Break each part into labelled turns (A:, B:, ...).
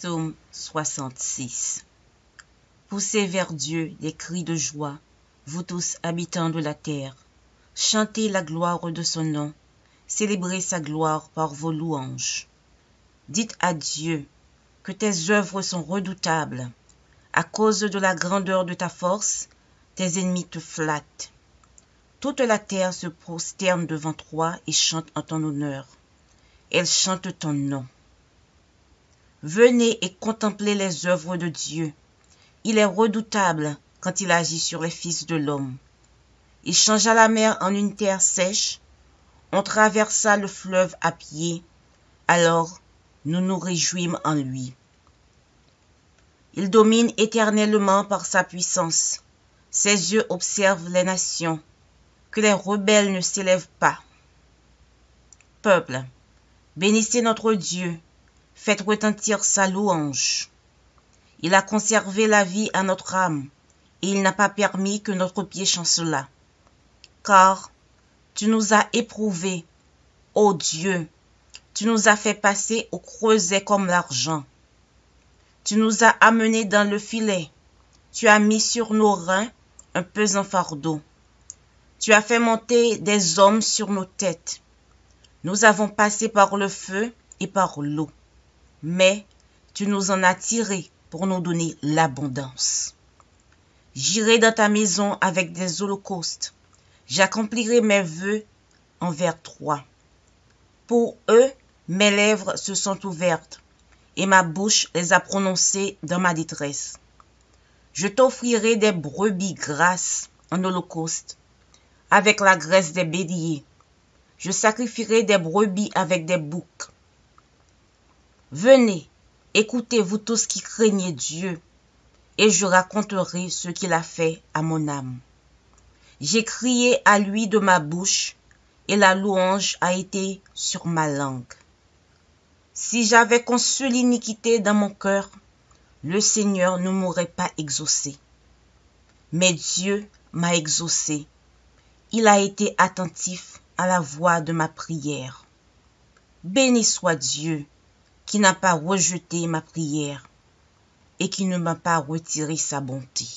A: Psaume 66. Poussez vers Dieu des cris de joie, vous tous habitants de la terre. Chantez la gloire de son nom, célébrez sa gloire par vos louanges. Dites à Dieu que tes œuvres sont redoutables. À cause de la grandeur de ta force, tes ennemis te flattent. Toute la terre se prosterne devant toi et chante en ton honneur. Elle chante ton nom. Venez et contemplez les œuvres de Dieu. Il est redoutable quand il agit sur les fils de l'homme. Il changea la mer en une terre sèche. On traversa le fleuve à pied. Alors nous nous réjouîmes en lui. Il domine éternellement par sa puissance. Ses yeux observent les nations. Que les rebelles ne s'élèvent pas. Peuple, bénissez notre Dieu. Faites retentir sa louange. Il a conservé la vie à notre âme, et il n'a pas permis que notre pied chancelât. Car tu nous as éprouvés, ô Dieu, tu nous as fait passer au creuset comme l'argent. Tu nous as amenés dans le filet, tu as mis sur nos reins un pesant fardeau. Tu as fait monter des hommes sur nos têtes. Nous avons passé par le feu et par l'eau. Mais tu nous en as tirés pour nous donner l'abondance. J'irai dans ta maison avec des holocaustes. J'accomplirai mes vœux envers toi. Pour eux, mes lèvres se sont ouvertes et ma bouche les a prononcées dans ma détresse. Je t'offrirai des brebis grasses en holocauste avec la graisse des béliers. Je sacrifierai des brebis avec des boucs. Venez, écoutez vous tous qui craignez Dieu, et je raconterai ce qu'il a fait à mon âme. J'ai crié à lui de ma bouche, et la louange a été sur ma langue. Si j'avais conçu l'iniquité dans mon cœur, le Seigneur ne m'aurait pas exaucé. Mais Dieu m'a exaucé. Il a été attentif à la voix de ma prière. Béni soit Dieu, qui n'a pas rejeté ma prière et qui ne m'a pas retiré sa bonté.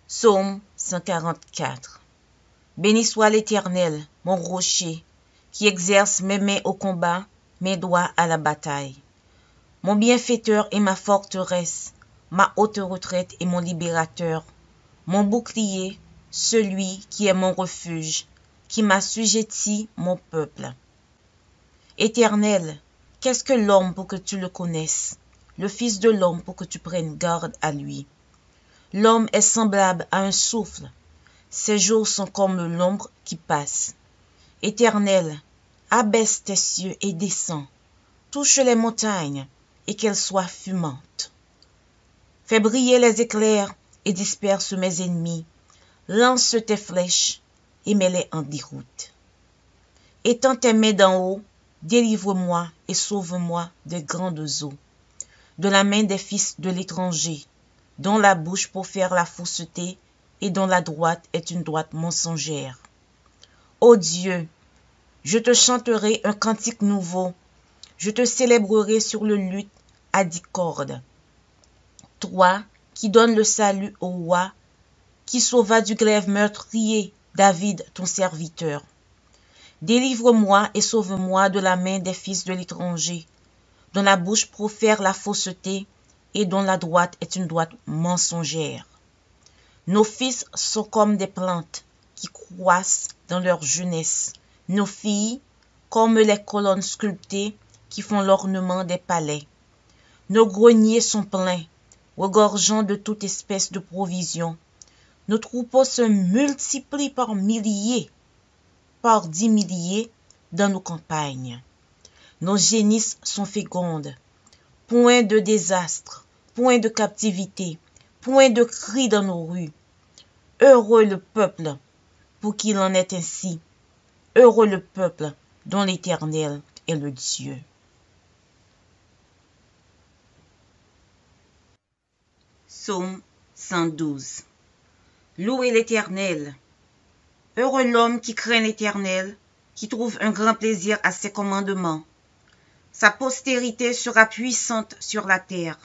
A: Psaume 144. Béni soit l'Éternel, mon rocher, qui exerce mes mains au combat, mes doigts à la bataille. Mon bienfaiteur et ma forteresse, ma haute retraite et mon libérateur, mon bouclier, celui qui est mon refuge, qui m'assujettit mon peuple. Éternel, qu'est-ce que l'homme pour que tu le connaisses, le Fils de l'homme pour que tu prennes garde à lui? L'homme est semblable à un souffle, ses jours sont comme l'ombre qui passe. Éternel, abaisse tes cieux et descends, touche les montagnes et qu'elles soient fumantes. Fais briller les éclairs et disperse mes ennemis, lance tes flèches et mets-les en déroute. Étends tes mains d'en haut, délivre-moi et sauve-moi des grandes eaux, de la main des fils de l'étranger, dont la bouche profère la fausseté et dont la droite est une droite mensongère. Ô Dieu, je te chanterai un cantique nouveau, je te célébrerai sur le luth à 10 cordes. Toi qui donnes le salut au roi, qui sauva du glaive meurtrier David ton serviteur. Délivre-moi et sauve-moi de la main des fils de l'étranger, dont la bouche profère la fausseté et dont la droite est une droite mensongère. Nos fils sont comme des plantes qui croissent dans leur jeunesse, nos filles comme les colonnes sculptées qui font l'ornement des palais. Nos greniers sont pleins, regorgeant de toute espèce de provisions. Nos troupeaux se multiplient par milliers, par 10 milliers dans nos campagnes. Nos génisses sont fécondes. Point de désastre, point de captivité, point de cris dans nos rues. Heureux le peuple pour qu'il en est ainsi. Heureux le peuple dont l'Éternel est le Dieu. Psaume 112. Louez l'Éternel. Heureux l'homme qui craint l'Éternel, qui trouve un grand plaisir à ses commandements. Sa postérité sera puissante sur la terre.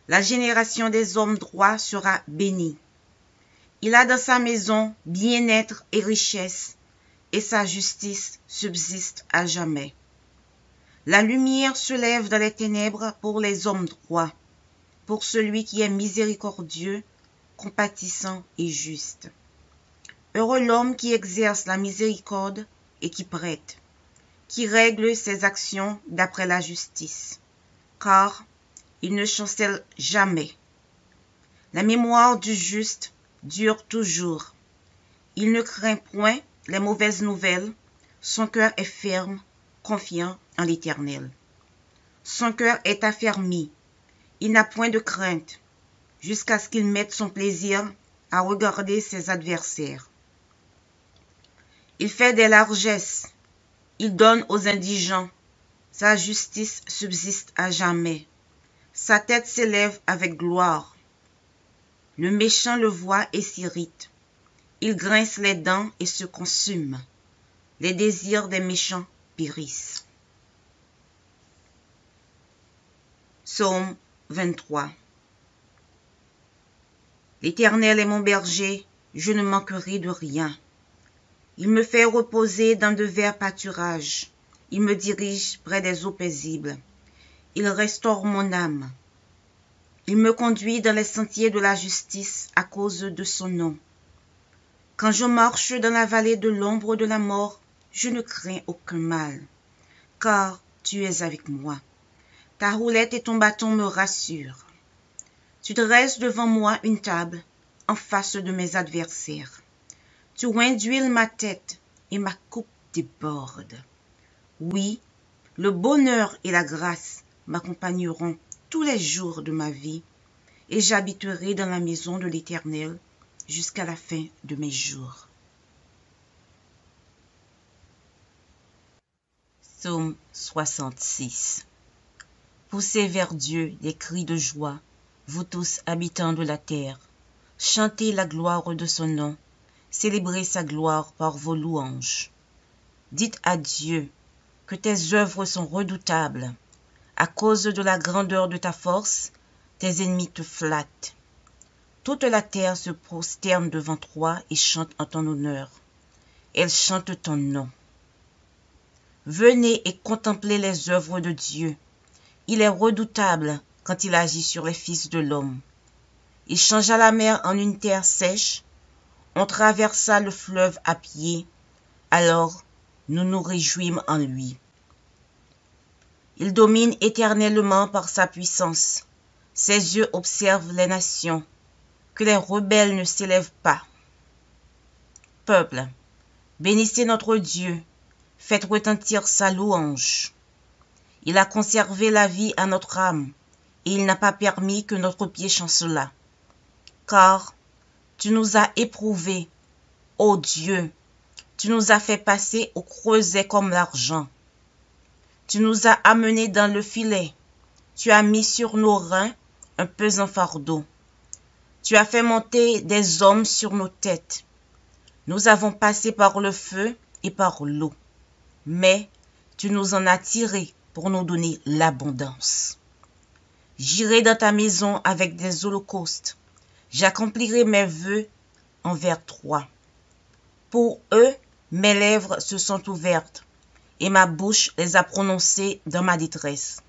A: La génération des hommes droits sera bénie. Il a dans sa maison bien-être et richesse, et sa justice subsiste à jamais. La lumière se lève dans les ténèbres pour les hommes droits, pour celui qui est miséricordieux, compatissant et juste. Heureux l'homme qui exerce la miséricorde et qui prête, qui règle ses actions d'après la justice, car il ne chancelle jamais. La mémoire du juste dure toujours. Il ne craint point les mauvaises nouvelles, son cœur est ferme, confiant en l'Éternel. Son cœur est affermi, il n'a point de crainte, jusqu'à ce qu'il mette son plaisir à regarder ses adversaires. Il fait des largesses, il donne aux indigents, sa justice subsiste à jamais, sa tête s'élève avec gloire. Le méchant le voit et s'irrite, il grince les dents et se consume, les désirs des méchants périssent. Psaume 23. L'Éternel est mon berger, je ne manquerai de rien. Il me fait reposer dans de verts pâturages. Il me dirige près des eaux paisibles. Il restaure mon âme. Il me conduit dans les sentiers de la justice à cause de son nom. Quand je marche dans la vallée de l'ombre de la mort, je ne crains aucun mal, car tu es avec moi. Ta roulette et ton bâton me rassurent. Tu dresses devant moi une table en face de mes adversaires. Tu oins d'huile ma tête et ma coupe déborde. Oui, le bonheur et la grâce m'accompagneront tous les jours de ma vie, et j'habiterai dans la maison de l'Éternel jusqu'à la fin de mes jours. Psaume 66. Poussez vers Dieu des cris de joie, vous tous habitants de la terre. Chantez la gloire de son nom, célébrez sa gloire par vos louanges. Dites à Dieu que tes œuvres sont redoutables. À cause de la grandeur de ta force, tes ennemis te flattent. Toute la terre se prosterne devant toi et chante en ton honneur. Elle chante ton nom. Venez et contemplez les œuvres de Dieu. Il est redoutable quand il agit sur les fils de l'homme. Il changea la mer en une terre sèche. On traversa le fleuve à pied. Alors nous nous réjouîmes en lui. Il domine éternellement par sa puissance. Ses yeux observent les nations. Que les rebelles ne s'élèvent pas. Peuple, bénissez notre Dieu. Faites retentir sa louange. Il a conservé la vie à notre âme, et il n'a pas permis que notre pied chancelât. Car tu nous as éprouvés, ô Dieu, tu nous as fait passer au creuset comme l'argent. Tu nous as amenés dans le filet, tu as mis sur nos reins un pesant fardeau. Tu as fait monter des hommes sur nos têtes. Nous avons passé par le feu et par l'eau, mais tu nous en as tirés pour nous donner l'abondance. J'irai dans ta maison avec des holocaustes. J'accomplirai mes vœux envers toi. Pour eux, mes lèvres se sont ouvertes et ma bouche les a prononcées dans ma détresse.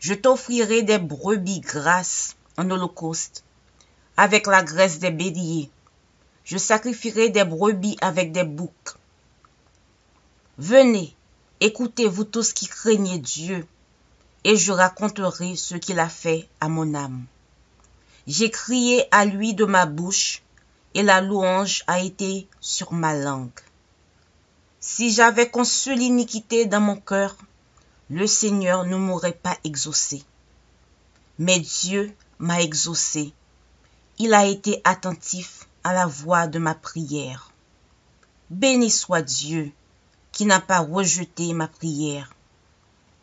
A: Je t'offrirai des brebis grasses en holocauste, avec la graisse des béliers. Je sacrifierai des brebis avec des boucs. Venez, écoutez vous tous qui craignez Dieu, et je raconterai ce qu'il a fait à mon âme. J'ai crié à lui de ma bouche, et la louange a été sur ma langue. Si j'avais conçu l'iniquité dans mon cœur, le Seigneur ne m'aurait pas exaucé. Mais Dieu m'a exaucé. Il a été attentif à la voix de ma prière. Béni soit Dieu, qui n'a pas rejeté ma prière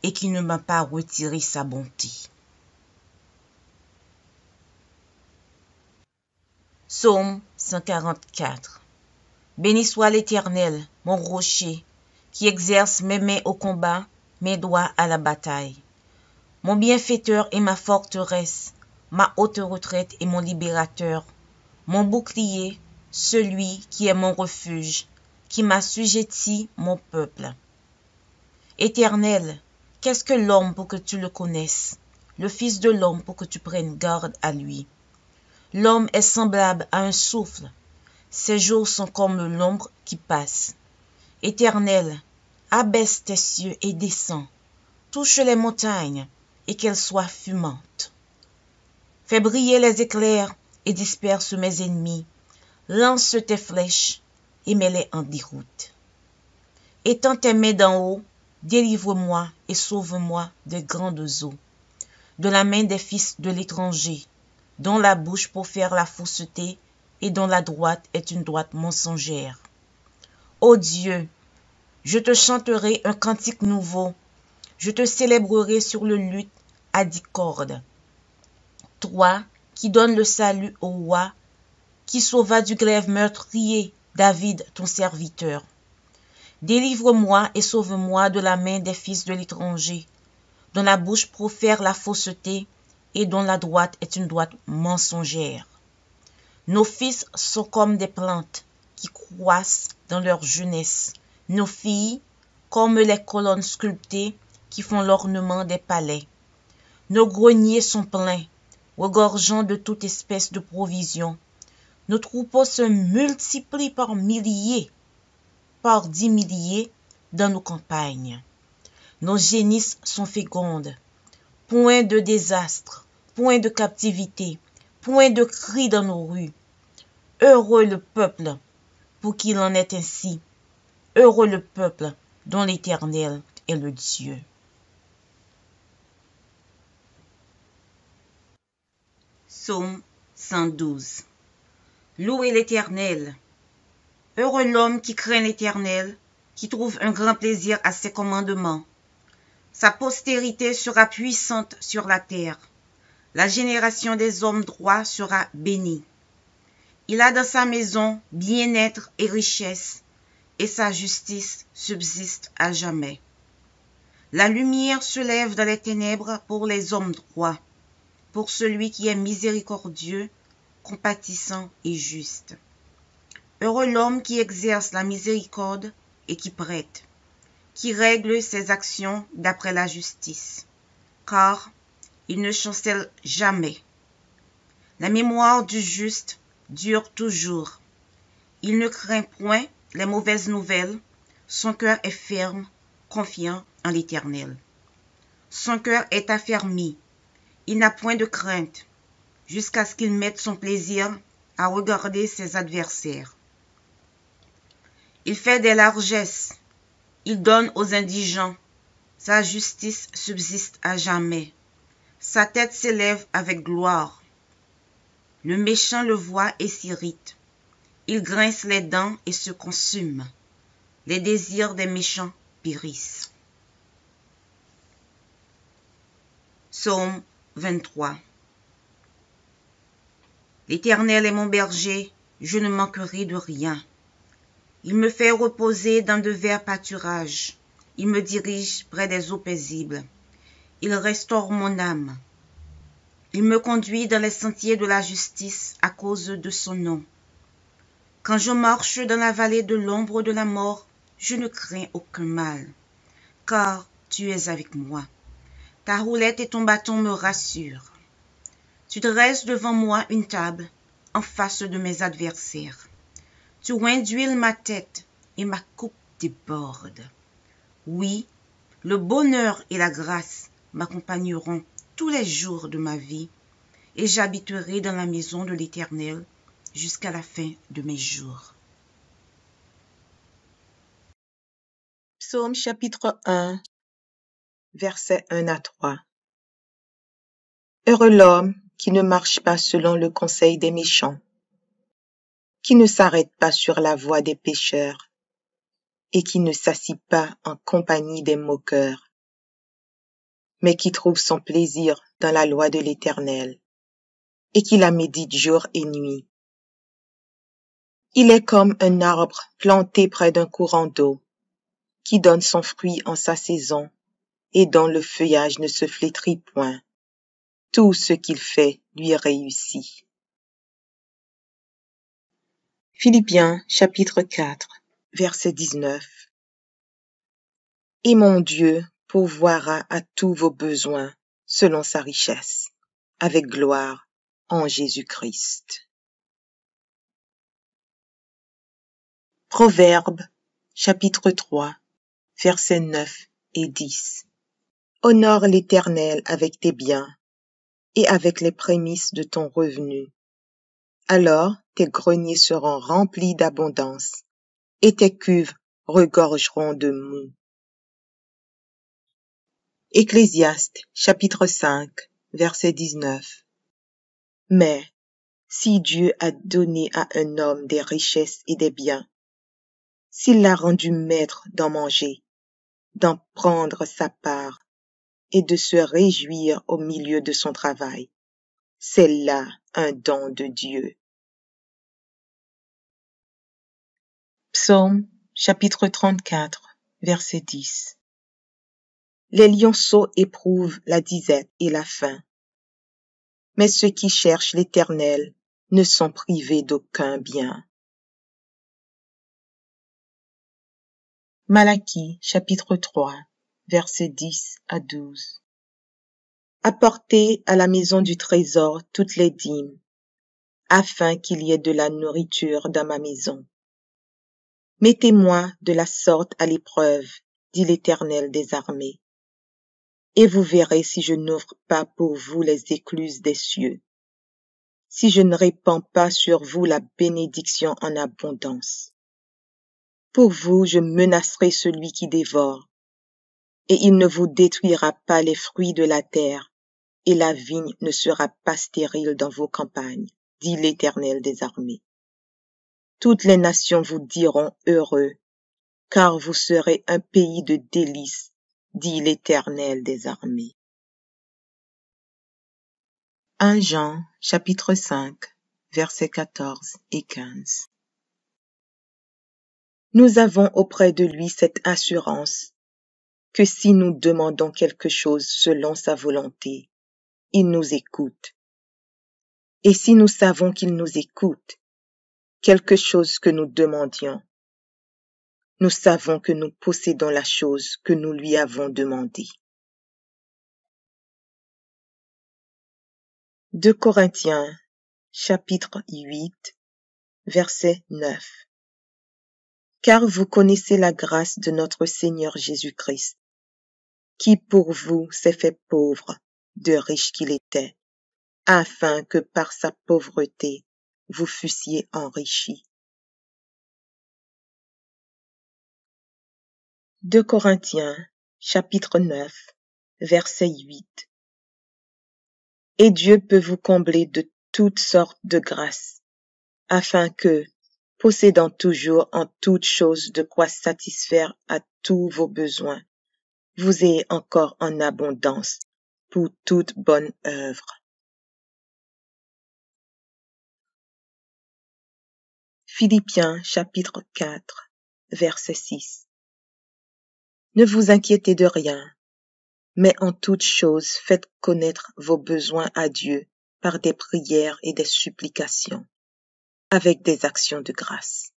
A: et qui ne m'a pas retiré sa bonté. Psaume 144. Béni soit l'Éternel, mon rocher, qui exerce mes mains au combat, mes doigts à la bataille. Mon bienfaiteur est ma forteresse, ma haute retraite et mon libérateur, mon bouclier, celui qui est mon refuge, qui m'assujettit mon peuple. Éternel, qu'est-ce que l'homme pour que tu le connaisses, le Fils de l'homme pour que tu prennes garde à lui? L'homme est semblable à un souffle, ses jours sont comme l'ombre qui passe. Éternel, abaisse tes cieux et descends, touche les montagnes et qu'elles soient fumantes. Fais briller les éclairs et disperse mes ennemis, lance tes flèches et mets-les en déroute. Étends tes mains d'en haut, délivre-moi et sauve-moi de grandes eaux, de la main des fils de l'étranger, dont la bouche profère la fausseté et dont la droite est une droite mensongère. Ô Dieu, je te chanterai un cantique nouveau, je te célébrerai sur le luth à 10 cordes. Toi qui donnes le salut au roi, qui sauva du glaive meurtrier David ton serviteur. Délivre-moi et sauve-moi de la main des fils de l'étranger, dont la bouche profère la fausseté et dont la droite est une droite mensongère. Nos fils sont comme des plantes qui croissent dans leur jeunesse, nos filles comme les colonnes sculptées qui font l'ornement des palais. Nos greniers sont pleins, regorgeant de toute espèce de provisions. Nos troupeaux se multiplient par milliers, par 10 milliers dans nos campagnes. Nos génisses sont fécondes. Point de désastre, point de captivité, point de cris dans nos rues. Heureux le peuple pour qu'il en est ainsi. Heureux le peuple dont l'Éternel est le Dieu. Psaume 112. Louez l'Éternel. Heureux l'homme qui craint l'Éternel, qui trouve un grand plaisir à ses commandements. Sa postérité sera puissante sur la terre. La génération des hommes droits sera bénie. Il a dans sa maison bien-être et richesse, et sa justice subsiste à jamais. La lumière se lève dans les ténèbres pour les hommes droits, pour celui qui est miséricordieux, compatissant et juste. Heureux l'homme qui exerce la miséricorde et qui prête, qui règle ses actions d'après la justice, car il ne chancelle jamais. La mémoire du juste dure toujours. Il ne craint point les mauvaises nouvelles, son cœur est ferme, confiant en l'Éternel. Son cœur est affermi, il n'a point de crainte, jusqu'à ce qu'il mette son plaisir à regarder ses adversaires. Il fait des largesses, il donne aux indigents, sa justice subsiste à jamais, sa tête s'élève avec gloire. Le méchant le voit et s'irrite, il grince les dents et se consume, les désirs des méchants périssent. Psaume 23. L'Éternel est mon berger, je ne manquerai de rien. Il me fait reposer dans de verts pâturages. Il me dirige près des eaux paisibles. Il restaure mon âme. Il me conduit dans les sentiers de la justice à cause de son nom. Quand je marche dans la vallée de l'ombre de la mort, je ne crains aucun mal, car tu es avec moi. Ta roulette et ton bâton me rassurent. Tu dresses devant moi une table en face de mes adversaires. Tu oins d'huile ma tête et ma coupe déborde. Oui, le bonheur et la grâce m'accompagneront tous les jours de ma vie, et j'habiterai dans la maison de l'Éternel jusqu'à la fin de mes jours.
B: Psaume chapitre 1, versets 1 à 3. Heureux l'homme qui ne marche pas selon le conseil des méchants, qui ne s'arrête pas sur la voie des pécheurs, et qui ne s'assit pas en compagnie des moqueurs, mais qui trouve son plaisir dans la loi de l'Éternel, et qui la médite jour et nuit. Il est comme un arbre planté près d'un courant d'eau, qui donne son fruit en sa saison, et dont le feuillage ne se flétrit point. Tout ce qu'il fait lui réussit. Philippiens chapitre 4, verset 19. Et mon Dieu pourvoira à tous vos besoins selon sa richesse, avec gloire en Jésus-Christ. Proverbes chapitre 3, versets 9 et 10. Honore l'Éternel avec tes biens et avec les prémices de ton revenu. Alors tes greniers seront remplis d'abondance et tes cuves regorgeront de moût. Ecclésiaste chapitre 5, verset 19. Mais si Dieu a donné à un homme des richesses et des biens, s'il l'a rendu maître d'en manger, d'en prendre sa part et de se réjouir au milieu de son travail, c'est là un don de Dieu. Psaume chapitre 34, verset 10. Les lionceaux éprouvent la disette et la faim, mais ceux qui cherchent l'Éternel ne sont privés d'aucun bien. Malachie chapitre 3, versets 10 à 12. Apportez à la maison du trésor toutes les dîmes, afin qu'il y ait de la nourriture dans ma maison. Mettez-moi de la sorte à l'épreuve, dit l'Éternel des armées, et vous verrez si je n'ouvre pas pour vous les écluses des cieux, si je ne répands pas sur vous la bénédiction en abondance. Pour vous, je menacerai celui qui dévore, et il ne vous détruira pas les fruits de la terre, et la vigne ne sera pas stérile dans vos campagnes, dit l'Éternel des armées. Toutes les nations vous diront heureux, car vous serez un pays de délices, dit l'Éternel des armées. 1 Jean, chapitre 5, versets 14 et 15. Nous avons auprès de lui cette assurance, que si nous demandons quelque chose selon sa volonté, il nous écoute. Et si nous savons qu'il nous écoute, quelque chose que nous demandions, nous savons que nous possédons la chose que nous lui avons demandée. 2 Corinthiens, chapitre 8, verset 9. Car vous connaissez la grâce de notre Seigneur Jésus-Christ, qui pour vous s'est fait pauvre, de riche qu'il était, afin que par sa pauvreté vous fussiez enrichis. 2 Corinthiens, chapitre 9, verset 8. Et Dieu peut vous combler de toutes sortes de grâces, afin que, possédant toujours en toutes choses de quoi satisfaire à tous vos besoins, vous ayez encore en abondance pour toute bonne œuvre. Philippiens chapitre 4, verset 6. Ne vous inquiétez de rien, mais en toutes choses faites connaître vos besoins à Dieu par des prières et des supplications, avec des actions de grâce.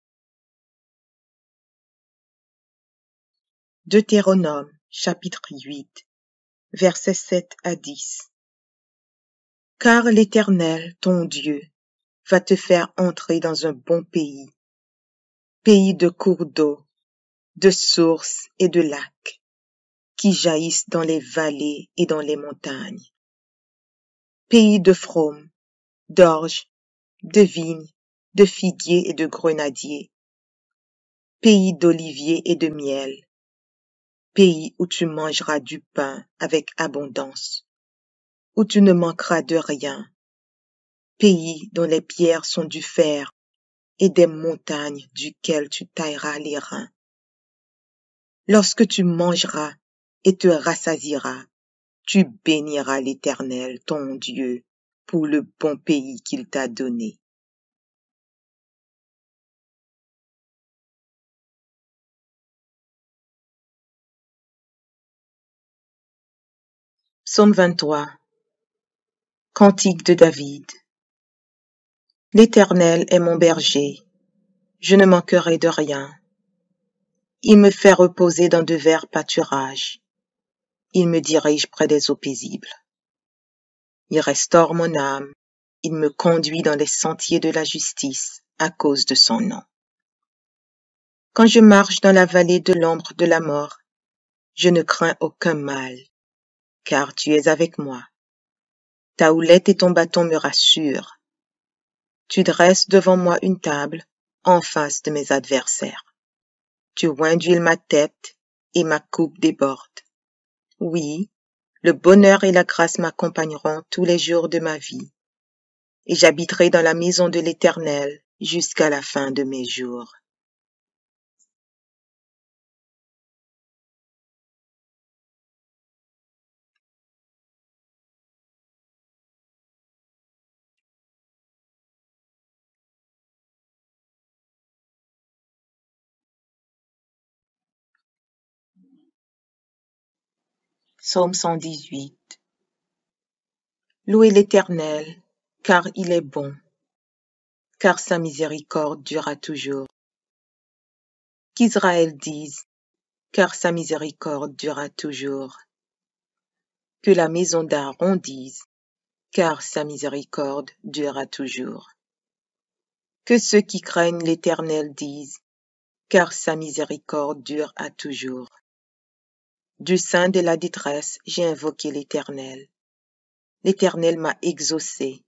B: Deutéronome chapitre 8, versets 7 à 10. Car l'Éternel, ton Dieu, va te faire entrer dans un bon pays, pays de cours d'eau, de sources et de lacs, qui jaillissent dans les vallées et dans les montagnes, pays de fraumes, d'orges, de vignes, de figuiers et de grenadiers, pays d'oliviers et de miel, pays où tu mangeras du pain avec abondance, où tu ne manqueras de rien, pays dont les pierres sont du fer et des montagnes duquel tu tailleras les reins. Lorsque tu mangeras et te rassasieras, tu béniras l'Éternel, ton Dieu, pour le bon pays qu'il t'a donné. Psaume 23. Cantique de David. L'Éternel est mon berger, je ne manquerai de rien. Il me fait reposer dans de verts pâturages. Il me dirige près des eaux paisibles. Il restaure mon âme. Il me conduit dans les sentiers de la justice à cause de son nom. Quand je marche dans la vallée de l'ombre de la mort, je ne crains aucun mal, car tu es avec moi. Ta houlette et ton bâton me rassurent. Tu dresses devant moi une table en face de mes adversaires. Tu oins d'huile ma tête et ma coupe déborde. Oui, le bonheur et la grâce m'accompagneront tous les jours de ma vie, et j'habiterai dans la maison de l'Éternel jusqu'à la fin de mes jours. Psaume 118. Louez l'Éternel, car il est bon, car sa miséricorde durera toujours. Qu'Israël dise, car sa miséricorde durera toujours. Que la maison d'Aaron dise, car sa miséricorde durera toujours. Que ceux qui craignent l'Éternel disent, car sa miséricorde dure à toujours. Du sein de la détresse, j'ai invoqué l'Éternel. L'Éternel m'a exaucé,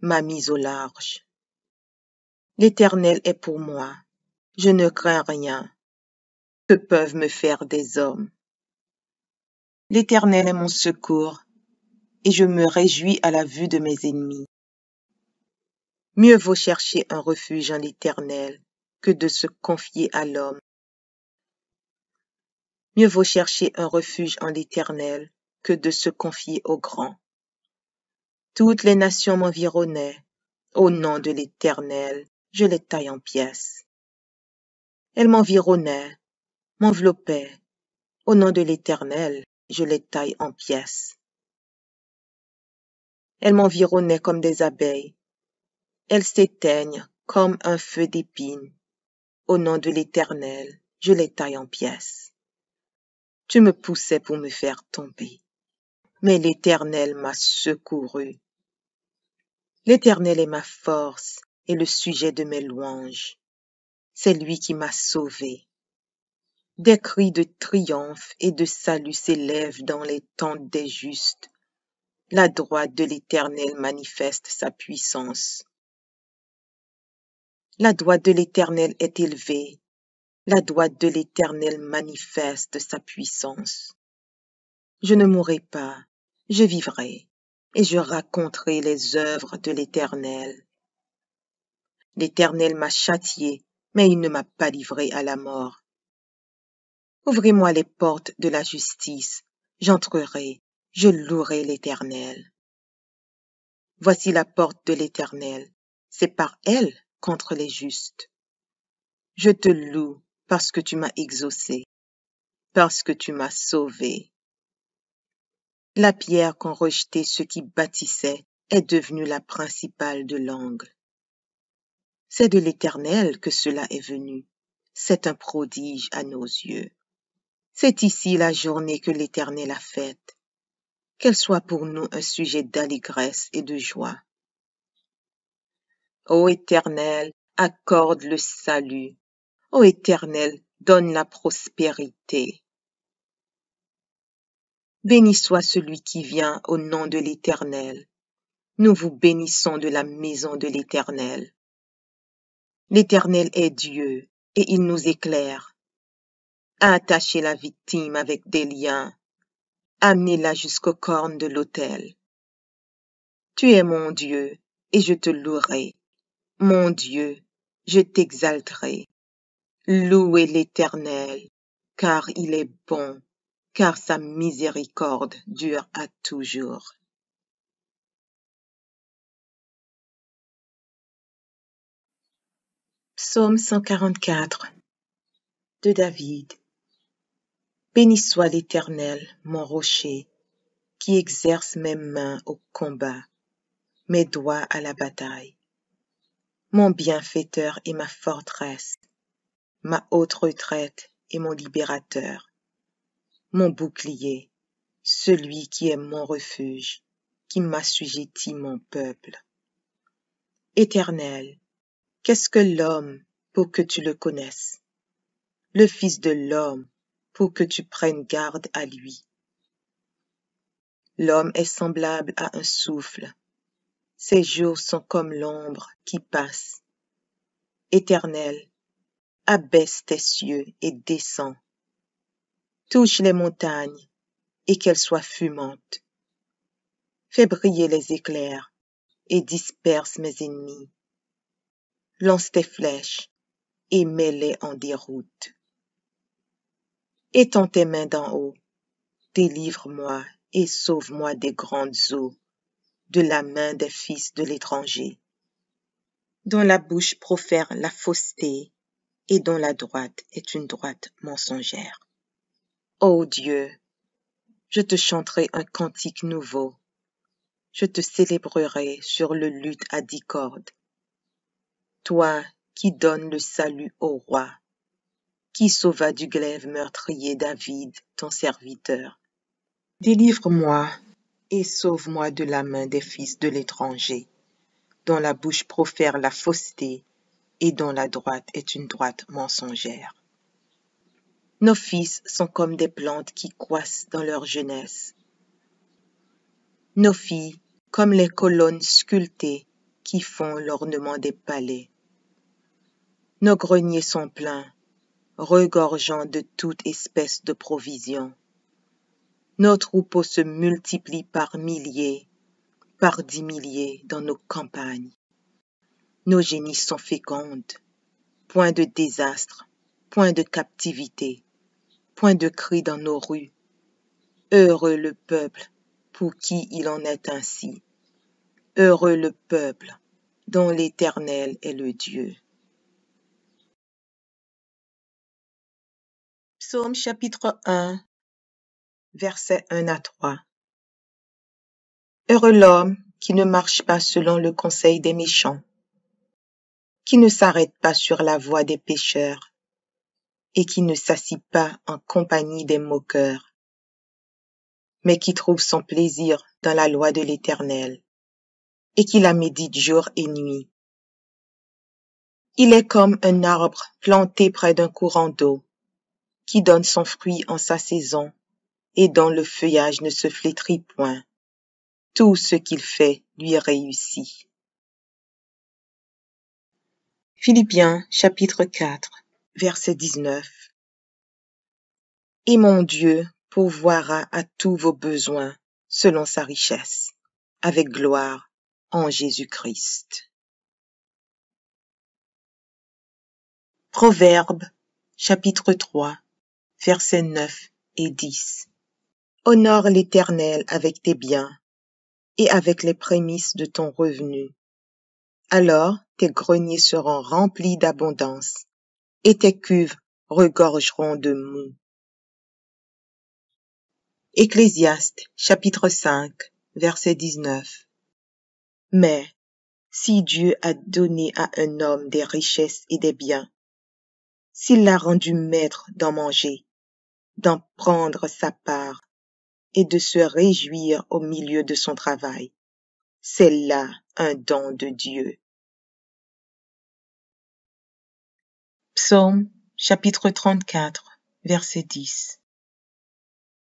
B: m'a mis au large. L'Éternel est pour moi, je ne crains rien. Que peuvent me faire des hommes? L'Éternel est mon secours, et je me réjouis à la vue de mes ennemis. Mieux vaut chercher un refuge en l'Éternel que de se confier à l'homme. Mieux vaut chercher un refuge en l'Éternel que de se confier au grand. Toutes les nations m'environnaient. Au nom de l'Éternel, je les taille en pièces. Elles m'environnaient, m'enveloppaient. Au nom de l'Éternel, je les taille en pièces. Elles m'environnaient comme des abeilles. Elles s'éteignent comme un feu d'épines. Au nom de l'Éternel, je les taille en pièces. Tu me poussais pour me faire tomber, mais l'Éternel m'a secouru. L'Éternel est ma force et le sujet de mes louanges. C'est lui qui m'a sauvé. Des cris de triomphe et de salut s'élèvent dans les tentes des justes. La droite de l'Éternel manifeste sa puissance. La droite de l'Éternel est élevée. La droite de l'Éternel manifeste sa puissance. Je ne mourrai pas, je vivrai, et je raconterai les œuvres de l'Éternel. L'Éternel m'a châtié, mais il ne m'a pas livré à la mort. Ouvrez-moi les portes de la justice, j'entrerai, je louerai l'Éternel. Voici la porte de l'Éternel, c'est par elle contre les justes. Je te loue parce que tu m'as exaucé, parce que tu m'as sauvé. La pierre qu'ont rejetée ceux qui bâtissaient est devenue la principale de l'angle. C'est de l'Éternel que cela est venu. C'est un prodige à nos yeux. C'est ici la journée que l'Éternel a faite. Qu'elle soit pour nous un sujet d'allégresse et de joie. Ô Éternel, accorde le salut. Ô Éternel, donne la prospérité. Béni soit celui qui vient au nom de l'Éternel. Nous vous bénissons de la maison de l'Éternel. L'Éternel est Dieu, et il nous éclaire. Attachez la victime avec des liens. Amenez-la jusqu'aux cornes de l'autel. Tu es mon Dieu, et je te louerai. Mon Dieu, je t'exalterai. Louez l'Éternel, car il est bon, car sa miséricorde dure à toujours. Psaume 144 de David. Béni soit l'Éternel, mon rocher, qui exerce mes mains au combat, mes doigts à la bataille. Mon bienfaiteur et ma forteresse, ma haute retraite et mon libérateur, mon bouclier, celui qui est mon refuge, qui m'assujettit mon peuple. Éternel, qu'est-ce que l'homme pour que tu le connaisses? Le Fils de l'homme pour que tu prennes garde à lui. L'homme est semblable à un souffle. Ses jours sont comme l'ombre qui passe. Éternel, abaisse tes cieux et descends. Touche les montagnes et qu'elles soient fumantes. Fais briller les éclairs et disperse mes ennemis. Lance tes flèches et mets-les en déroute. Étends tes mains d'en haut, délivre-moi et sauve-moi des grandes eaux, de la main des fils de l'étranger, dont la bouche profère la fausseté et dont la droite est une droite mensongère. Ô Dieu, je te chanterai un cantique nouveau, je te célébrerai sur le luth à 10 cordes. Toi qui donnes le salut au roi, qui sauva du glaive meurtrier David, ton serviteur. Délivre-moi et sauve-moi de la main des fils de l'étranger, dont la bouche profère la fausseté et dont la droite est une droite mensongère. Nos fils sont comme des plantes qui croissent dans leur jeunesse. Nos filles comme les colonnes sculptées qui font l'ornement des palais. Nos greniers sont pleins, regorgeant de toute espèce de provisions. Nos troupeaux se multiplient par milliers, par 10 milliers dans nos campagnes. Nos génisses sont fécondes, point de désastre, point de captivité, point de cri dans nos rues. Heureux le peuple pour qui il en est ainsi. Heureux le peuple dont l'Éternel est le Dieu. Psaume chapitre 1, versets 1 à 3. Heureux l'homme qui ne marche pas selon le conseil des méchants, qui ne s'arrête pas sur la voie des pécheurs, et qui ne s'assit pas en compagnie des moqueurs, mais qui trouve son plaisir dans la loi de l'Éternel, et qui la médite jour et nuit. Il est comme un arbre planté près d'un courant d'eau, qui donne son fruit en sa saison, et dont le feuillage ne se flétrit point. Tout ce qu'il fait lui réussit. Philippiens chapitre 4, verset 19. Et mon Dieu pourvoira à tous vos besoins selon sa richesse, avec gloire en Jésus-Christ. Proverbes chapitre 3, versets 9 et 10. Honore l'Éternel avec tes biens et avec les prémices de ton revenu. Alors tes greniers seront remplis d'abondance et tes cuves regorgeront de moût. Ecclésiaste chapitre 5, verset 19. Mais si Dieu a donné à un homme des richesses et des biens, s'il l'a rendu maître d'en manger, d'en prendre sa part et de se réjouir au milieu de son travail, c'est là un don de Dieu. Psaume chapitre 34, verset 10.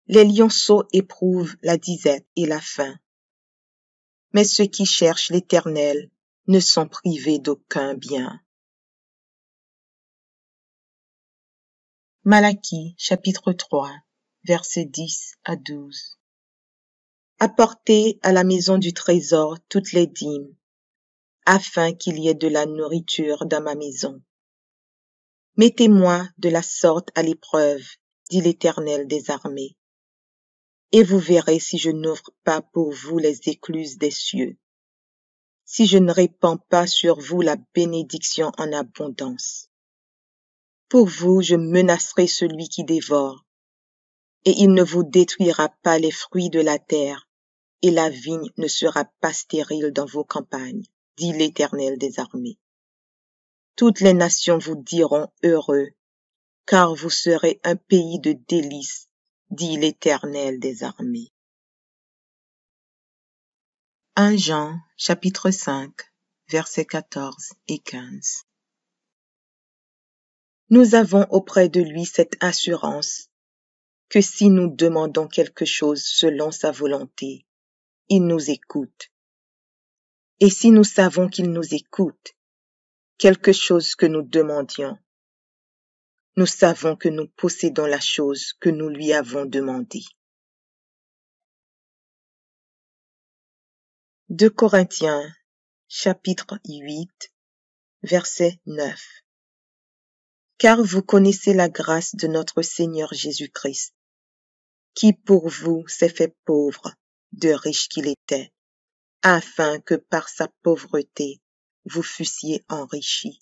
B: Les lionceaux éprouvent la disette et la faim, mais ceux qui cherchent l'Éternel ne sont privés d'aucun bien. Malachie chapitre 3, versets 10 à 12. Apportez à la maison du trésor toutes les dîmes, afin qu'il y ait de la nourriture dans ma maison. Mettez-moi de la sorte à l'épreuve, dit l'Éternel des armées, et vous verrez si je n'ouvre pas pour vous les écluses des cieux, si je ne répands pas sur vous la bénédiction en abondance. Pour vous, je menacerai celui qui dévore, et il ne vous détruira pas les fruits de la terre, et la vigne ne sera pas stérile dans vos campagnes, dit l'Éternel des armées. Toutes les nations vous diront heureux, car vous serez un pays de délices, dit l'Éternel des armées. 1 Jean, chapitre 5, versets 14 et 15. Nous avons auprès de lui cette assurance que si nous demandons quelque chose selon sa volonté, il nous écoute. Et si nous savons qu'il nous écoute, quelque chose que nous demandions, nous savons que nous possédons la chose que nous lui avons demandée. 2 Corinthiens, chapitre 8, verset 9. Car vous connaissez la grâce de notre Seigneur Jésus-Christ, qui pour vous s'est fait pauvre, de riche qu'il était, afin que par sa pauvreté vous fussiez enrichis.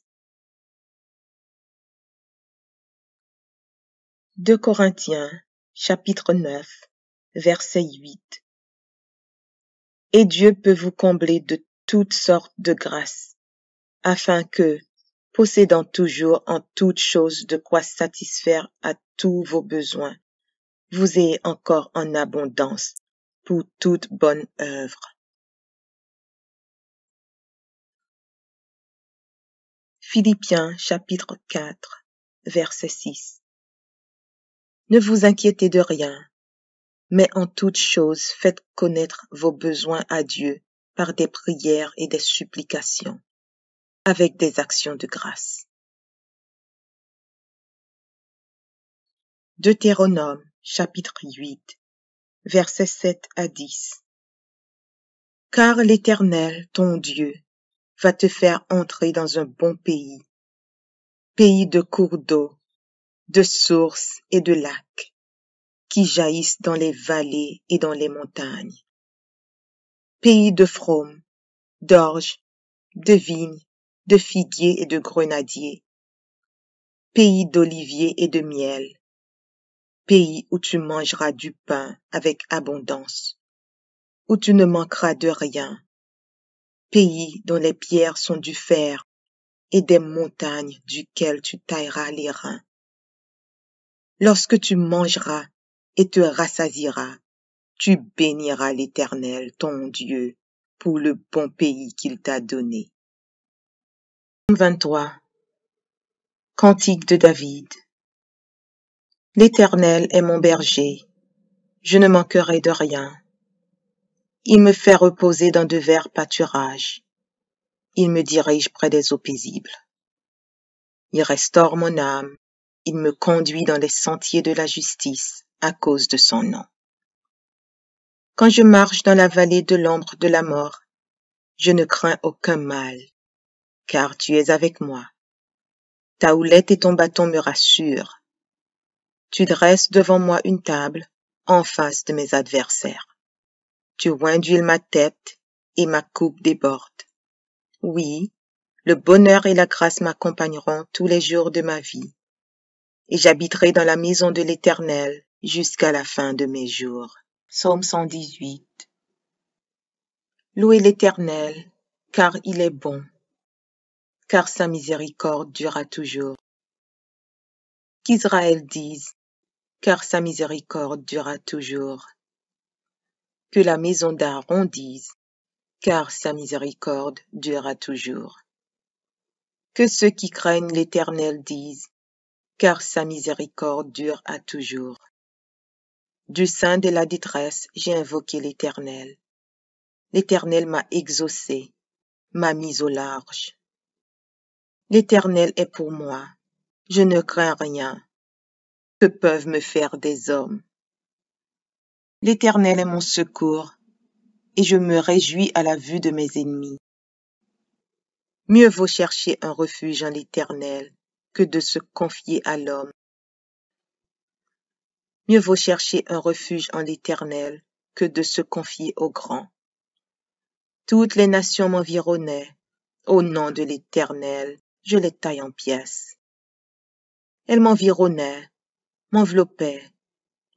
B: 2 Corinthiens, chapitre 9, verset 8. Et Dieu peut vous combler de toutes sortes de grâces, afin que, possédant toujours en toutes choses de quoi satisfaire à tous vos besoins, vous ayez encore en abondance pour toute bonne œuvre. Philippiens chapitre 4, verset 6. Ne vous inquiétez de rien, mais en toutes choses faites connaître vos besoins à Dieu par des prières et des supplications, avec des actions de grâce. Deutéronome chapitre 8, versets 7 à 10. Car l'Éternel, ton Dieu, va te faire entrer dans un bon pays, pays de cours d'eau, de sources et de lacs, qui jaillissent dans les vallées et dans les montagnes. Pays de fraumes, d'orges, de vignes, de figuiers et de grenadiers. Pays d'oliviers et de miel. Pays où tu mangeras du pain avec abondance, où tu ne manqueras de rien. Pays dont les pierres sont du fer et des montagnes duquel tu tailleras les reins. Lorsque tu mangeras et te rassasieras, tu béniras l'Éternel, ton Dieu, pour le bon pays qu'il t'a donné. 23. Cantique de David. L'Éternel est mon berger, je ne manquerai de rien. Il me fait reposer dans de verts pâturages. Il me dirige près des eaux paisibles. Il restaure mon âme. Il me conduit dans les sentiers de la justice à cause de son nom. Quand je marche dans la vallée de l'ombre de la mort, je ne crains aucun mal, car tu es avec moi. Ta houlette et ton bâton me rassurent. Tu dresses devant moi une table en face de mes adversaires. Tu oins d'huile ma tête et ma coupe déborde. Oui, le bonheur et la grâce m'accompagneront tous les jours de ma vie, et j'habiterai dans la maison de l'Éternel jusqu'à la fin de mes jours. Psaume 118. Louez l'Éternel, car il est bon, car sa miséricorde durera toujours. Qu'Israël dise, car sa miséricorde durera toujours. Que la maison d'Aaron dise, car sa miséricorde durera toujours. Que ceux qui craignent l'Éternel disent, car sa miséricorde dure à toujours. Du sein de la détresse, j'ai invoqué l'Éternel. L'Éternel m'a exaucé, m'a mis au large. L'Éternel est pour moi, je ne crains rien. Que peuvent me faire des hommes? L'Éternel est mon secours, et je me réjouis à la vue de mes ennemis. Mieux vaut chercher un refuge en l'Éternel que de se confier à l'homme. Mieux vaut chercher un refuge en l'Éternel que de se confier au grand. Toutes les nations m'environnaient. Au nom de l'Éternel, je les taille en pièces. Elles m'environnaient, m'enveloppaient.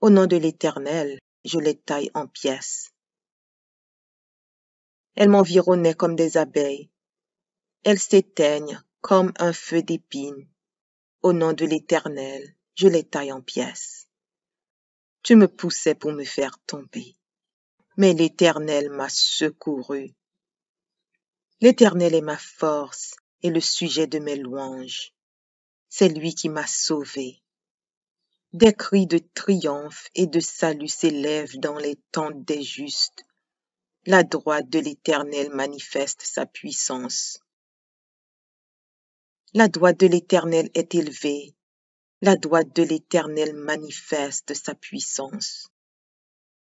B: Au nom de l'Éternel, je les taille en pièces. Elles m'environnaient comme des abeilles. Elles s'éteignent comme un feu d'épines. Au nom de l'Éternel, je les taille en pièces. Tu me poussais pour me faire tomber, mais l'Éternel m'a secouru. L'Éternel est ma force et le sujet de mes louanges. C'est lui qui m'a sauvé. Des cris de triomphe et de salut s'élèvent dans les tentes des justes. La droite de l'Éternel manifeste sa puissance. La droite de l'Éternel est élevée. La droite de l'Éternel manifeste sa puissance.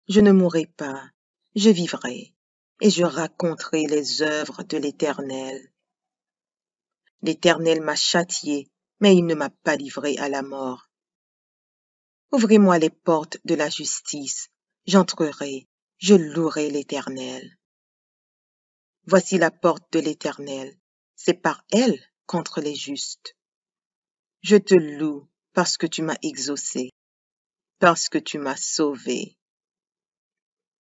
B: Je ne mourrai pas, je vivrai, et je raconterai les œuvres de l'Éternel. L'Éternel m'a châtié, mais il ne m'a pas livré à la mort. Ouvrez-moi les portes de la justice, j'entrerai, je louerai l'Éternel. Voici la porte de l'Éternel, c'est par elle contre les justes. Je te loue parce que tu m'as exaucé, parce que tu m'as sauvé.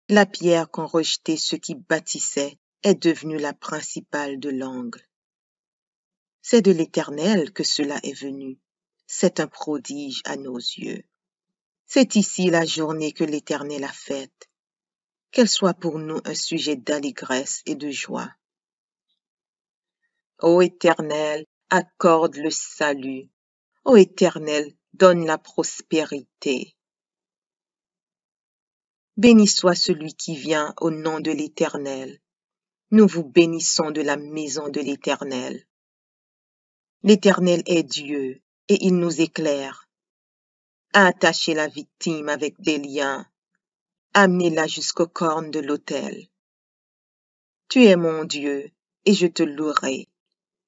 B: La pierre qu'ont rejetée ceux qui bâtissaient est devenue la principale de l'angle. C'est de l'Éternel que cela est venu. C'est un prodige à nos yeux. C'est ici la journée que l'Éternel a faite. Qu'elle soit pour nous un sujet d'allégresse et de joie. Ô Éternel, accorde le salut. Ô Éternel, donne la prospérité. Béni soit celui qui vient au nom de l'Éternel. Nous vous bénissons de la maison de l'Éternel. L'Éternel est Dieu, et il nous éclaire. Attachez la victime avec des liens. Amenez-la jusqu'aux cornes de l'autel. Tu es mon Dieu, et je te louerai.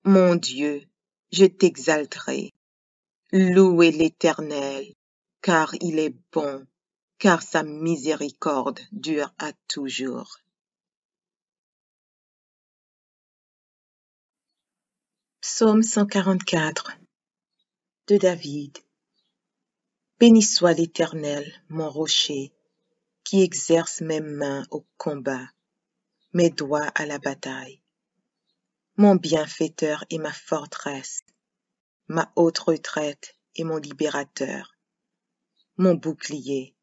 B: Mon Dieu, je t'exalterai. Louez l'Éternel, car il est bon, car sa miséricorde dure à toujours. Psaume 144 de David. Béni soit l'Éternel, mon rocher, qui exerce mes mains au combat, mes doigts à la bataille. Mon bienfaiteur et ma forteresse, ma haute retraite et mon libérateur, mon bouclier,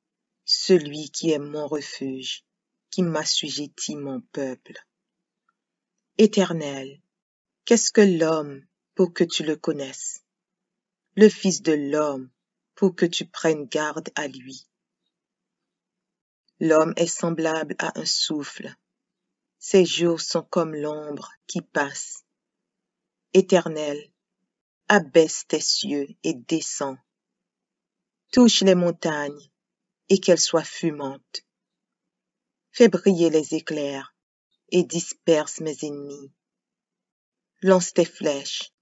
B: celui qui est mon refuge, qui m'assujettit mon peuple. Éternel, qu'est-ce que l'homme pour que tu le connaisses? Le Fils de l'homme pour que tu prennes garde à lui. L'homme est semblable à un souffle. Ses jours sont comme l'ombre qui passe. Éternel, abaisse tes cieux et descends. Touche les montagnes et qu'elles soient fumantes. Fais briller les éclairs et disperse mes ennemis. Lance tes flèches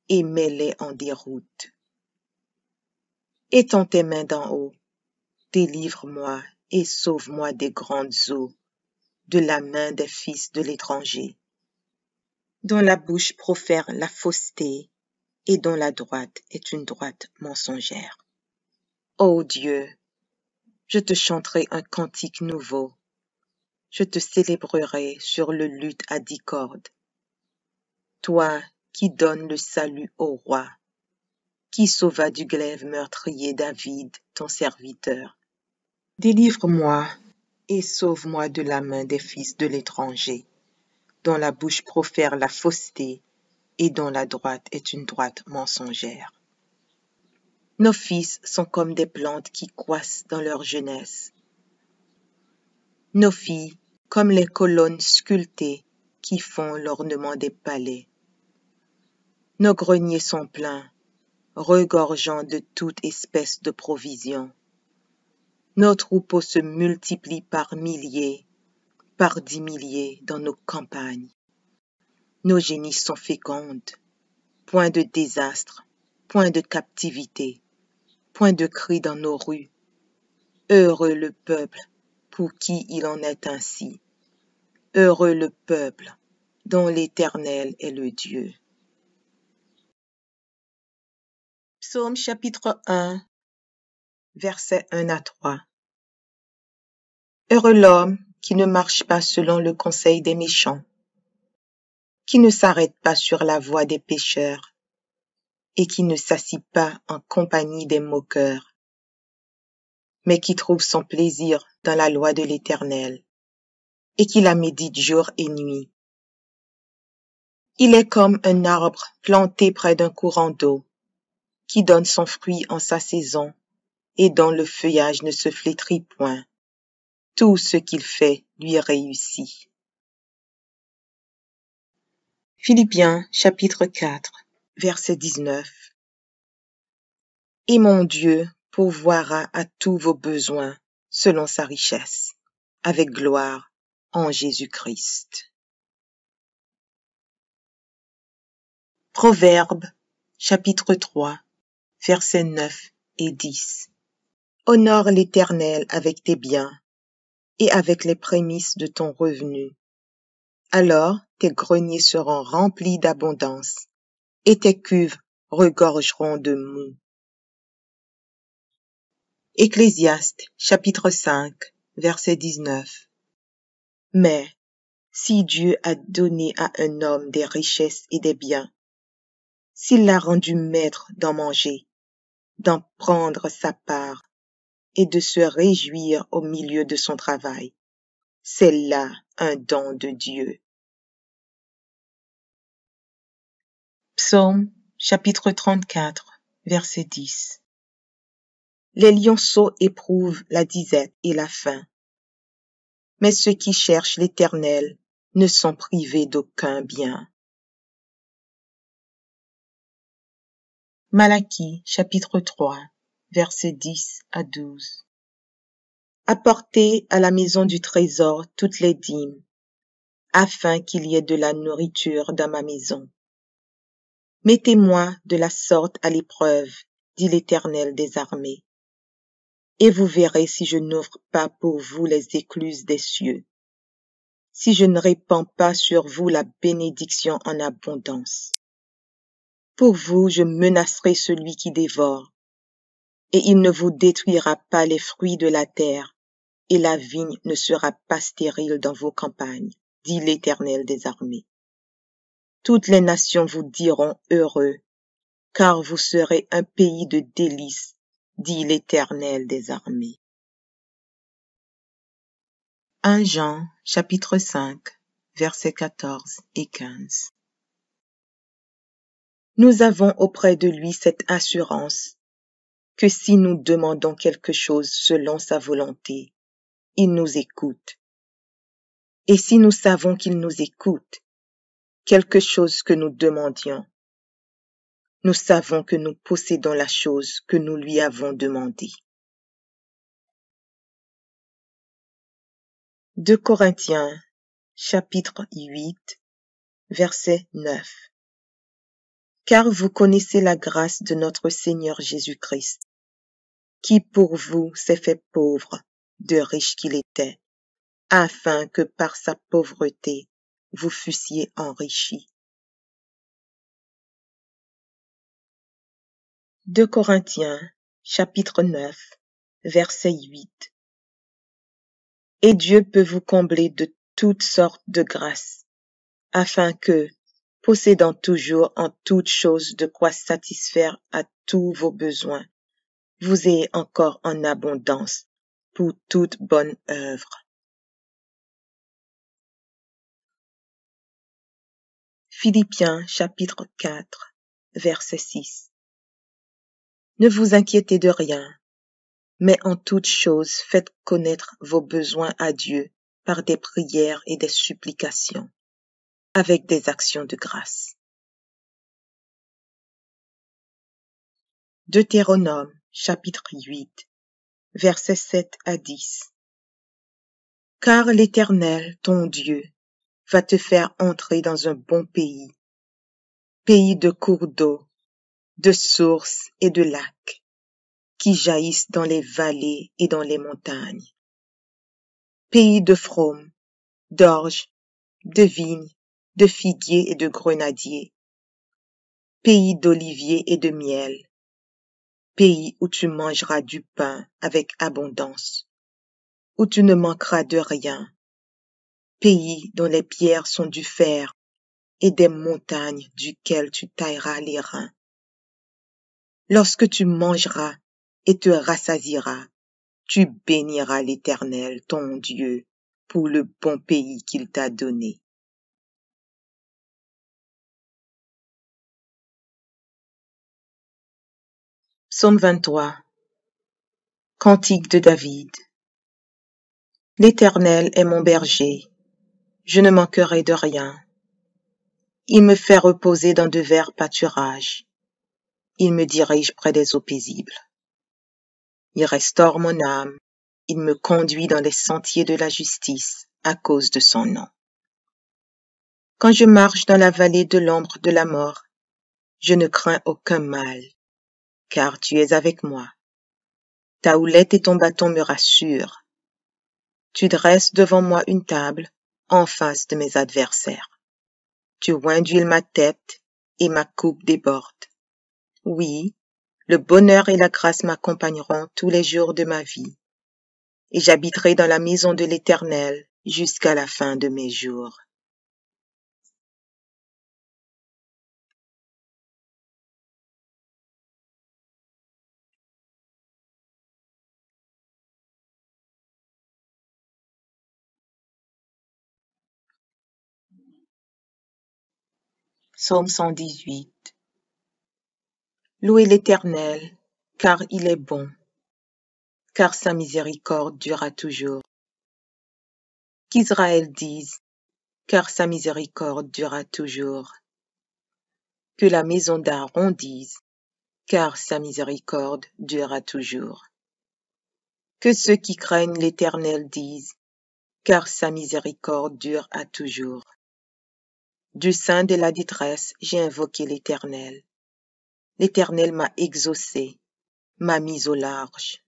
B: et mets-les en déroute. Étends tes mains d'en haut, délivre-moi et sauve-moi des grandes eaux, de la main des fils de l'étranger, dont la bouche profère la fausseté et dont la droite est une droite mensongère. Ô Dieu, je te chanterai un cantique nouveau, je te célébrerai sur le luth à 10 cordes. Toi qui donnes le salut au roi, qui sauva du glaive meurtrier David, ton serviteur. Délivre-moi et sauve-moi de la main des fils de l'étranger, dont la bouche profère la fausseté et dont la droite est une droite mensongère. Nos fils sont comme des plantes qui croissent dans leur jeunesse. Nos filles comme les colonnes sculptées qui font l'ornement des palais. Nos greniers sont pleins, regorgeant de toute espèce de provisions. Nos troupeaux se multiplient par milliers, par 10 milliers dans nos campagnes. Nos génisses sont fécondes, point de désastre, point de captivité, point de cris dans nos rues. Heureux le peuple pour qui il en est ainsi. Heureux le peuple dont l'Éternel est le Dieu. Psaume chapitre 1, versets 1 à 3. Heureux l'homme qui ne marche pas selon le conseil des méchants, qui ne s'arrête pas sur la voie des pécheurs, et qui ne s'assit pas en compagnie des moqueurs, mais qui trouve son plaisir dans la loi de l'Éternel, et qui la médite jour et nuit. Il est comme un arbre planté près d'un courant d'eau, qui donne son fruit en sa saison, et dont le feuillage ne se flétrit point. Tout ce qu'il fait lui réussit. Philippiens chapitre 4, verset 19. Et mon Dieu pourvoira à tous vos besoins selon sa richesse, avec gloire en Jésus-Christ. Proverbes chapitre 3, versets 9 et 10. Honore l'Éternel avec tes biens et avec les prémices de ton revenu. Alors tes greniers seront remplis d'abondance et tes cuves regorgeront de moût. Ecclésiaste chapitre 5, verset 19. Mais si Dieu a donné à un homme des richesses et des biens, s'il l'a rendu maître d'en manger, d'en prendre sa part et de se réjouir au milieu de son travail, c'est là un don de Dieu. Psaume chapitre 34, verset 10. Les lionceaux éprouvent la disette et la faim, mais ceux qui cherchent l'Éternel ne sont privés d'aucun bien. Malachie chapitre 3, versets 10 à 12. Apportez à la maison du trésor toutes les dîmes, afin qu'il y ait de la nourriture dans ma maison. Mettez-moi de la sorte à l'épreuve, dit l'Éternel des armées, et vous verrez si je n'ouvre pas pour vous les écluses des cieux, si je ne répands pas sur vous la bénédiction en abondance. Pour vous, je menacerai celui qui dévore, et il ne vous détruira pas les fruits de la terre, et la vigne ne sera pas stérile dans vos campagnes, dit l'Éternel des armées. Toutes les nations vous diront heureux, car vous serez un pays de délices, dit l'Éternel des armées. 1 Jean, chapitre 5, versets 14 et 15. Nous avons auprès de lui cette assurance que si nous demandons quelque chose selon sa volonté, il nous écoute. Et si nous savons qu'il nous écoute, quelque chose que nous demandions, nous savons que nous possédons la chose que nous lui avons demandée. 2 Corinthiens, chapitre 8, verset 9. Car vous connaissez la grâce de notre Seigneur Jésus-Christ, qui pour vous s'est fait pauvre, de riche qu'il était, afin que par sa pauvreté vous fussiez enrichis. 2 Corinthiens, chapitre 9, verset 8. Et Dieu peut vous combler de toutes sortes de grâces, afin que, possédant toujours en toutes choses de quoi satisfaire à tous vos besoins, vous ayez encore en abondance pour toute bonne œuvre. Philippiens chapitre 4, verset 6. Ne vous inquiétez de rien, mais en toutes choses faites connaître vos besoins à Dieu par des prières et des supplications, avec des actions de grâce. Deutéronome chapitre 8, versets 7 à 10. Car l'Éternel, ton Dieu, va te faire entrer dans un bon pays, pays de cours d'eau, de sources et de lacs, qui jaillissent dans les vallées et dans les montagnes, pays de fraumes, d'orges, de vignes, de figuiers et de grenadiers, pays d'oliviers et de miel, pays où tu mangeras du pain avec abondance, où tu ne manqueras de rien, pays dont les pierres sont du fer et des montagnes duquel tu tailleras les reins. Lorsque tu mangeras et te rassasieras, tu béniras l'Éternel, ton Dieu, pour le bon pays qu'il t'a donné. Psaume 23. Cantique de David. L'Éternel est mon berger, je ne manquerai de rien. Il me fait reposer dans de verts pâturages. Il me dirige près des eaux paisibles. Il restaure mon âme. Il me conduit dans les sentiers de la justice à cause de son nom. Quand je marche dans la vallée de l'ombre de la mort, je ne crains aucun mal, car tu es avec moi. Ta houlette et ton bâton me rassurent. Tu dresses devant moi une table en face de mes adversaires. Tu oins d'huile ma tête et ma coupe déborde. Oui, le bonheur et la grâce m'accompagneront tous les jours de ma vie, et j'habiterai dans la maison de l'Éternel jusqu'à la fin de mes jours. Psaume 118. Louez l'Éternel, car il est bon, car sa miséricorde durera toujours. Qu'Israël dise, car sa miséricorde durera toujours. Que la maison d'Aaron dise, car sa miséricorde durera toujours. Que ceux qui craignent l'Éternel disent, car sa miséricorde dure à toujours. Du sein de la détresse, j'ai invoqué l'Éternel. L'Éternel m'a exaucé, m'a mis au large.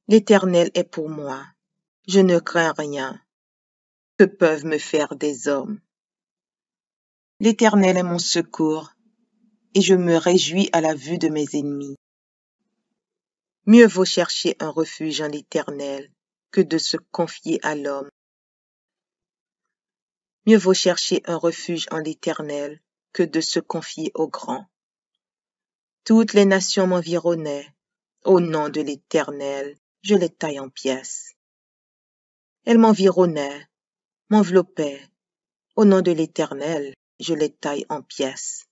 B: L'Éternel est pour moi, je ne crains rien. Que peuvent me faire des hommes? L'Éternel est mon secours, et je me réjouis à la vue de mes ennemis. Mieux vaut chercher un refuge en l'Éternel que de se confier à l'homme. Mieux vaut chercher un refuge en l'Éternel que de se confier au grand. Toutes les nations m'environnaient. Au nom de l'Éternel, je les taille en pièces. Elles m'environnaient, m'enveloppaient. Au nom de l'Éternel, je les taille en pièces.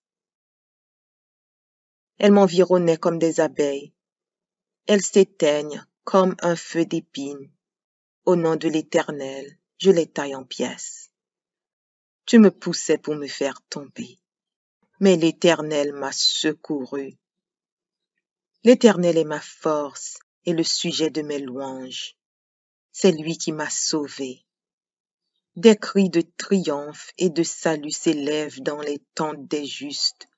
B: Elles m'environnaient comme des abeilles. Elles s'éteignent comme un feu d'épines. Au nom de l'Éternel, je les taille en pièces. Tu me poussais pour me faire tomber, mais l'Éternel m'a secouru. L'Éternel est ma force et le sujet de mes louanges. C'est lui qui m'a sauvé. Des cris de triomphe et de salut s'élèvent dans les tentes des justes.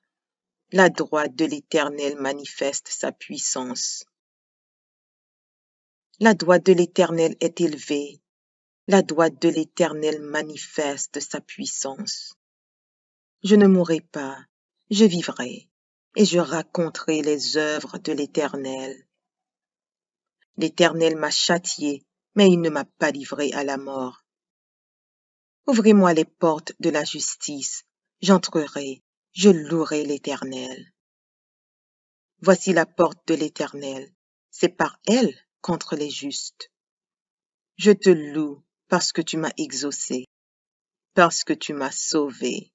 B: La droite de l'Éternel manifeste sa puissance. La droite de l'Éternel est élevée. La droite de l'Éternel manifeste sa puissance. Je ne mourrai pas, je vivrai, et je raconterai les œuvres de l'Éternel. L'Éternel m'a châtié, mais il ne m'a pas livré à la mort. Ouvrez-moi les portes de la justice, j'entrerai, je louerai l'Éternel. Voici la porte de l'Éternel, c'est par elle contre les justes. Je te loue parce que tu m'as exaucé, parce que tu m'as sauvé.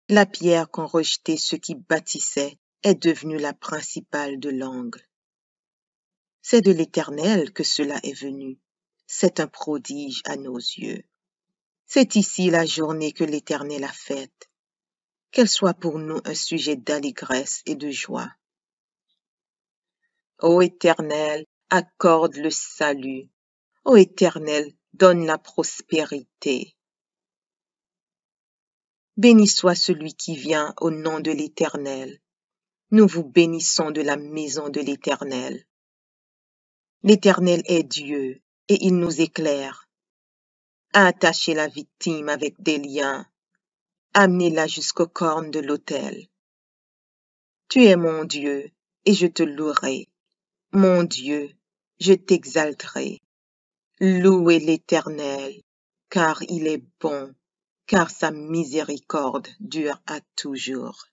B: La pierre qu'ont rejetée ceux qui bâtissaient est devenue la principale de l'angle. C'est de l'Éternel que cela est venu. C'est un prodige à nos yeux. C'est ici la journée que l'Éternel a faite. Qu'elle soit pour nous un sujet d'allégresse et de joie. Ô Éternel, accorde le salut. Ô Éternel, donne la prospérité. Béni soit celui qui vient au nom de l'Éternel. Nous vous bénissons de la maison de l'Éternel. L'Éternel est Dieu, et il nous éclaire. Attachez la victime avec des liens. Amenez-la jusqu'aux cornes de l'autel. Tu es mon Dieu, et je te louerai. Mon Dieu, je t'exalterai. Louez l'Éternel. car il est bon, car sa miséricorde dure à toujours.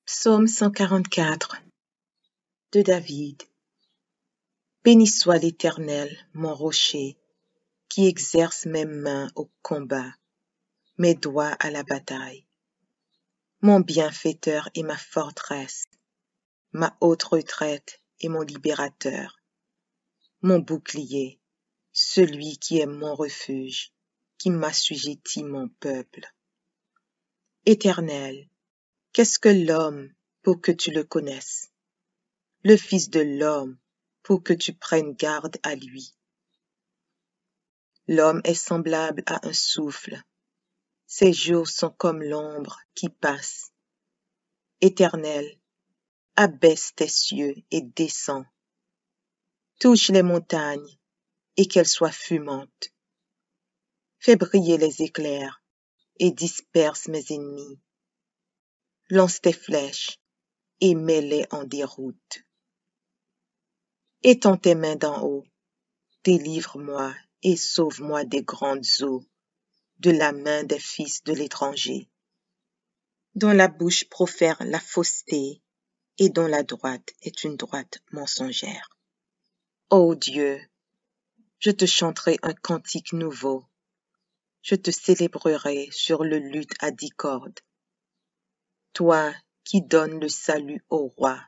B: Psaume 144 de David. Béni soit l'Éternel, mon rocher, qui exerce mes mains au combat, mes doigts à la bataille. Mon bienfaiteur et ma forteresse, ma haute retraite et mon libérateur, mon bouclier, celui qui est mon refuge, qui m'assujettit mon peuple. Éternel, qu'est-ce que l'homme pour que tu le connaisses? Le Fils de l'homme pour que tu prennes garde à lui. L'homme est semblable à un souffle. Ses jours sont comme l'ombre qui passe. Éternel, abaisse tes cieux et descends. Touche les montagnes et qu'elles soient fumantes. Fais briller les éclairs et disperse mes ennemis. Lance tes flèches et mets-les en déroute. Étends tes mains d'en haut, délivre-moi et sauve-moi des grandes eaux, de la main des fils de l'étranger, dont la bouche profère la fausseté et dont la droite est une droite mensongère. Ô Dieu, je te chanterai un cantique nouveau, je te célébrerai sur le luth à 10 cordes. Toi qui donnes le salut au roi,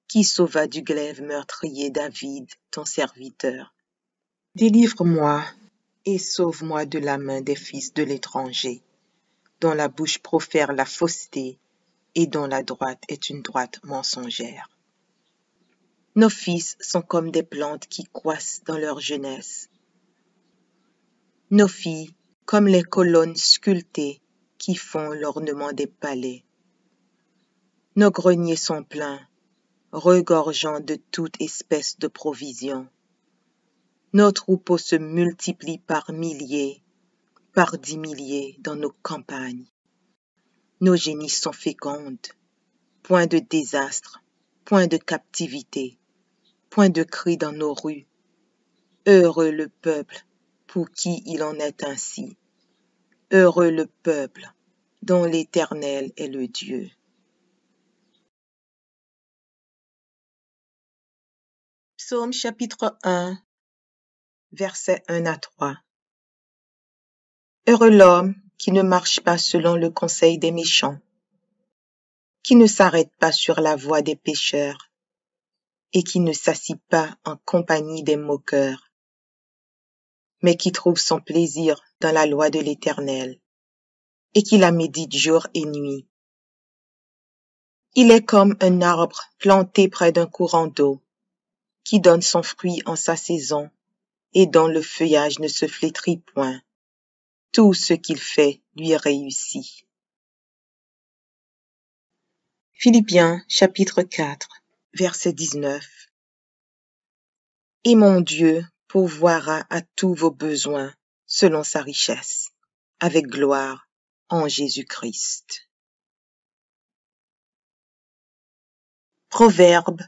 B: qui sauva du glaive meurtrier David, ton serviteur. Délivre-moi et sauve-moi de la main des fils de l'étranger, dont la bouche profère la fausseté et dont la droite est une droite mensongère. Nos fils sont comme des plantes qui croissent dans leur jeunesse. Nos filles comme les colonnes sculptées qui font l'ornement des palais. Nos greniers sont pleins, regorgeant de toute espèce de provisions. Nos troupeaux se multiplient par milliers, par 10 milliers dans nos campagnes. Nos génies sont fécondes, point de désastre, point de captivité, point de cri dans nos rues. Heureux le peuple pour qui il en est ainsi. Heureux le peuple dont l'Éternel est le Dieu. Psaume chapitre 1, versets 1 à 3. Heureux l'homme qui ne marche pas selon le conseil des méchants, qui ne s'arrête pas sur la voie des pécheurs, et qui ne s'assit pas en compagnie des moqueurs, mais qui trouve son plaisir dans la loi de l'Éternel, et qui la médite jour et nuit. Il est comme un arbre planté près d'un courant d'eau, qui donne son fruit en sa saison, et dont le feuillage ne se flétrit point. Tout ce qu'il fait lui réussit. Philippiens chapitre 4, verset 19. Et mon Dieu pourvoira à tous vos besoins selon sa richesse, avec gloire en Jésus-Christ. Proverbes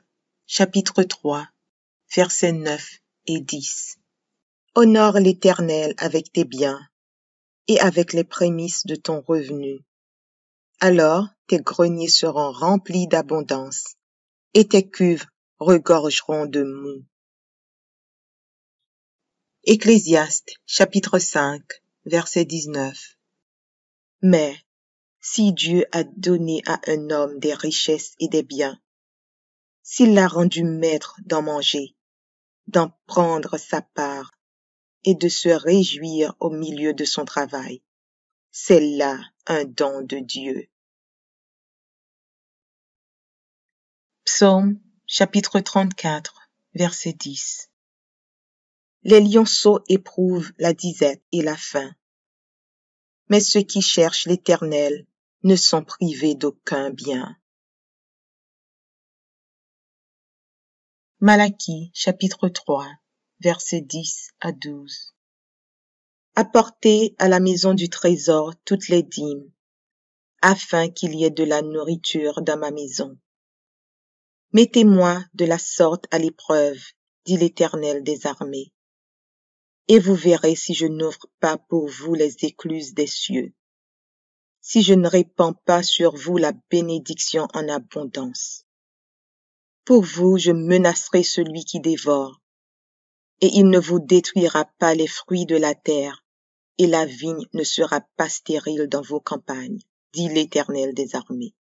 B: chapitre 3, versets 9 et 10. Honore l'Éternel avec tes biens et avec les prémices de ton revenu. Alors tes greniers seront remplis d'abondance et tes cuves regorgeront de moût. Ecclésiaste chapitre 5, verset 19. Mais si Dieu a donné à un homme des richesses et des biens, s'il l'a rendu maître d'en manger, d'en prendre sa part et de se réjouir au milieu de son travail, c'est là un don de Dieu. Psaume chapitre 34, verset 10. Les lionceaux éprouvent la disette et la faim, mais ceux qui cherchent l'Éternel ne sont privés d'aucun bien. Malachie chapitre 3, versets 10 à 12. Apportez à la maison du trésor toutes les dîmes, afin qu'il y ait de la nourriture dans ma maison. Mettez-moi de la sorte à l'épreuve, dit l'Éternel des armées. Et vous verrez si je n'ouvre pas pour vous les écluses des cieux, si je ne répands pas sur vous la bénédiction en abondance. Pour vous, je menacerai celui qui dévore, et il ne vous détruira pas les fruits de la terre, et la vigne ne sera pas stérile dans vos campagnes, dit l'Éternel des armées.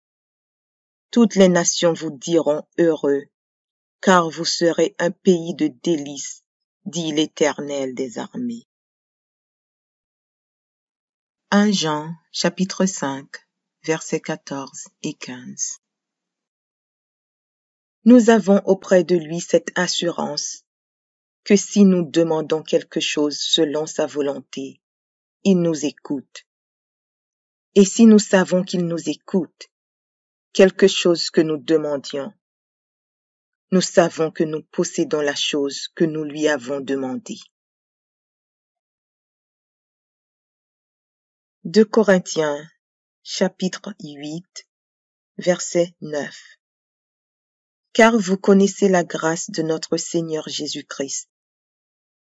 B: Toutes les nations vous diront heureux, car vous serez un pays de délices, dit l'Éternel des armées. 1 Jean, chapitre 5, versets 14 et 15. Nous avons auprès de lui cette assurance que si nous demandons quelque chose selon sa volonté, il nous écoute. Et si nous savons qu'il nous écoute, quelque chose que nous demandions, nous savons que nous possédons la chose que nous lui avons demandée. 2 Corinthiens, chapitre 8, verset 9. Car vous connaissez la grâce de notre Seigneur Jésus-Christ,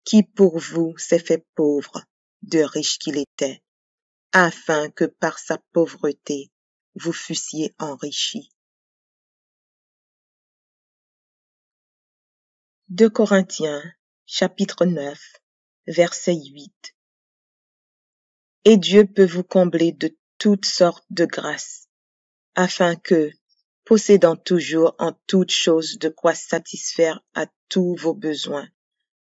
B: qui pour vous s'est fait pauvre, de riche qu'il était, afin que par sa pauvreté vous fussiez enrichis. 2 Corinthiens, chapitre 9, verset 8. Et Dieu peut vous combler de toutes sortes de grâces, afin que, possédant toujours en toutes choses de quoi satisfaire à tous vos besoins,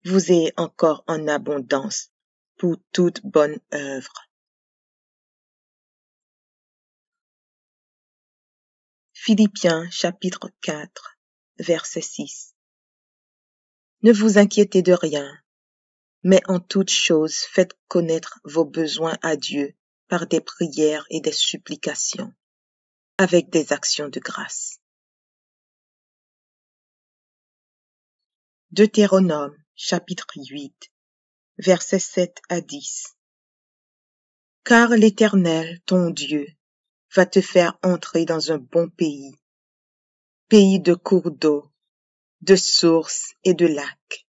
B: vous ayez encore en abondance pour toute bonne œuvre. Philippiens chapitre 4, verset 6. Ne vous inquiétez de rien, mais en toutes choses faites connaître vos besoins à Dieu par des prières et des supplications, avec des actions de grâce. Deutéronome chapitre 8, versets 7 à 10. Car l'Éternel, ton Dieu, va te faire entrer dans un bon pays, pays de cours d'eau, de sources et de lacs,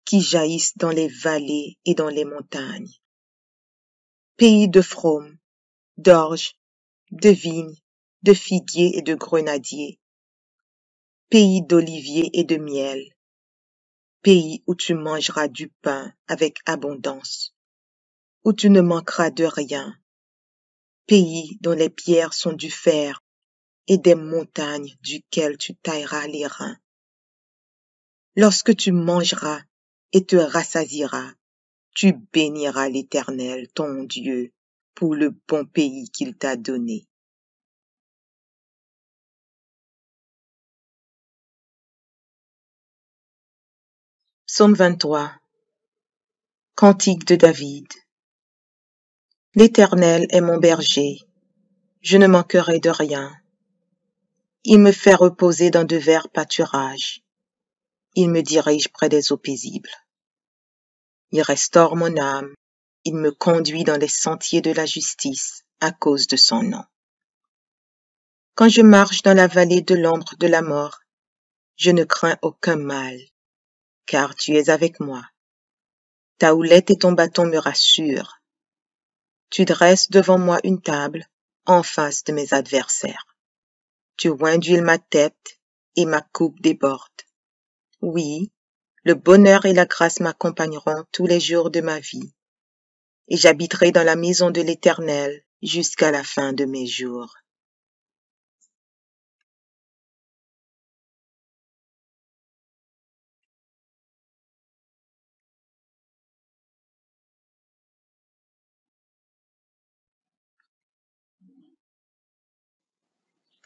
B: qui jaillissent dans les vallées et dans les montagnes, pays de fraumes, d'orges, de vignes, de figuiers et de grenadiers, pays d'oliviers et de miel, pays où tu mangeras du pain avec abondance, où tu ne manqueras de rien, pays dont les pierres sont du fer et des montagnes duquel tu tailleras les reins. Lorsque tu mangeras et te rassasieras, tu béniras l'Éternel, ton Dieu, pour le bon pays qu'il t'a donné. Psaume 23. Cantique de David. L'Éternel est mon berger, je ne manquerai de rien. Il me fait reposer dans de verts pâturages. Il me dirige près des eaux paisibles. Il restaure mon âme. Il me conduit dans les sentiers de la justice à cause de son nom. Quand je marche dans la vallée de l'ombre de la mort, je ne crains aucun mal, car tu es avec moi. Ta houlette et ton bâton me rassurent. Tu dresses devant moi une table en face de mes adversaires. Tu oins d'huile ma tête et ma coupe déborde. Oui, le bonheur et la grâce m'accompagneront tous les jours de ma vie, et j'habiterai dans la maison de l'Éternel jusqu'à la fin de mes jours.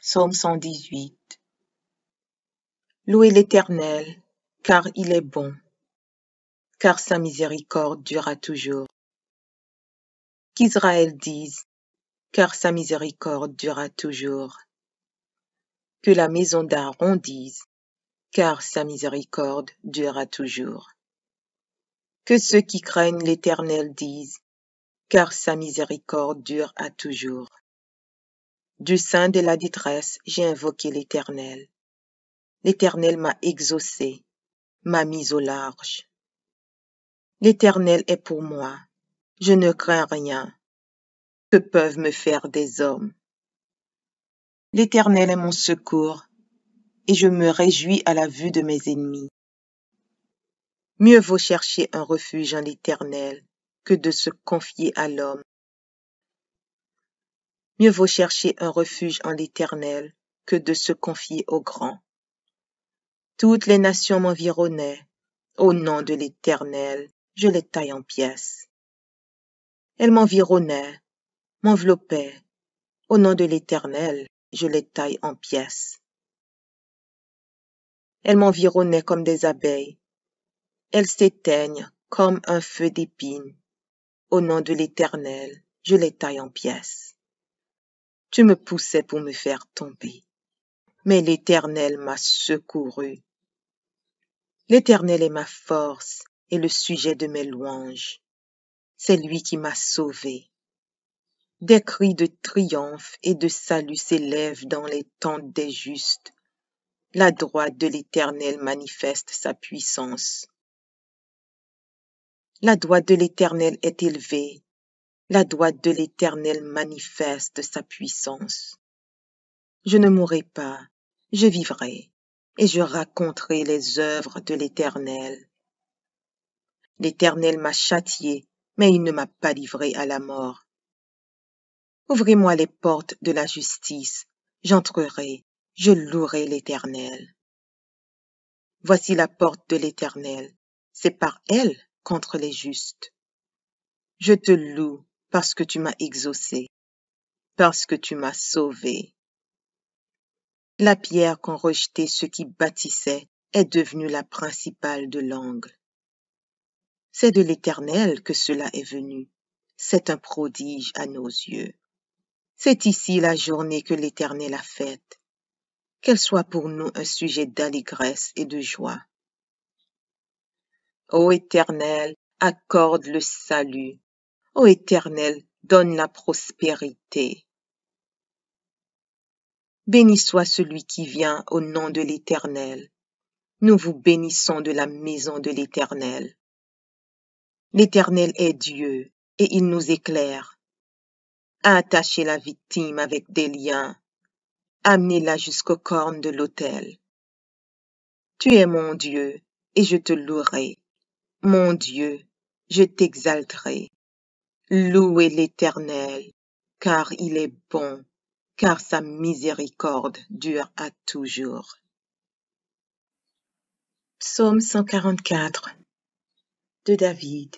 B: Psaume 118. Louez l'Éternel, car il est bon, car sa miséricorde durera toujours. Qu'Israël dise, car sa miséricorde durera toujours. Que la maison d'Aaron dise, car sa miséricorde durera toujours. Que ceux qui craignent l'Éternel disent, car sa miséricorde dure à toujours. Du sein de la détresse, j'ai invoqué l'Éternel. L'Éternel m'a exaucé, m'a mise au large. L'Éternel est pour moi, je ne crains rien. Que peuvent me faire des hommes? L'Éternel est mon secours, et je me réjouis à la vue de mes ennemis. Mieux vaut chercher un refuge en l'Éternel que de se confier à l'homme. Mieux vaut chercher un refuge en l'Éternel que de se confier au grand. Toutes les nations m'environnaient. Au nom de l'Éternel, je les taille en pièces. Elles m'environnaient, m'enveloppaient. Au nom de l'Éternel, je les taille en pièces. Elles m'environnaient comme des abeilles. Elles s'éteignent comme un feu d'épines. Au nom de l'Éternel, je les taille en pièces. Tu me poussais pour me faire tomber, mais l'Éternel m'a secouru. L'Éternel est ma force et le sujet de mes louanges. C'est lui qui m'a sauvé. Des cris de triomphe et de salut s'élèvent dans les tentes des justes. La droite de l'Éternel manifeste sa puissance. La droite de l'Éternel est élevée. La droite de l'Éternel manifeste sa puissance. Je ne mourrai pas, je vivrai, et je raconterai les œuvres de l'Éternel. L'Éternel m'a châtié, mais il ne m'a pas livré à la mort. Ouvrez-moi les portes de la justice, j'entrerai, je louerai l'Éternel. Voici la porte de l'Éternel, c'est par elle contre les justes. Je te loue parce que tu m'as exaucé, parce que tu m'as sauvé. La pierre qu'ont rejetée ceux qui bâtissaient est devenue la principale de l'angle. C'est de l'Éternel que cela est venu. C'est un prodige à nos yeux. C'est ici la journée que l'Éternel a faite. Qu'elle soit pour nous un sujet d'allégresse et de joie. Ô Éternel, accorde le salut. Ô Éternel, donne la prospérité. Béni soit celui qui vient au nom de l'Éternel. Nous vous bénissons de la maison de l'Éternel. L'Éternel est Dieu, et il nous éclaire. Attachez la victime avec des liens. Amenez-la jusqu'aux cornes de l'autel. Tu es mon Dieu, et je te louerai. Mon Dieu, je t'exalterai. Louez l'Éternel, car il est bon, car sa miséricorde dure à toujours. Psaume 144 de David.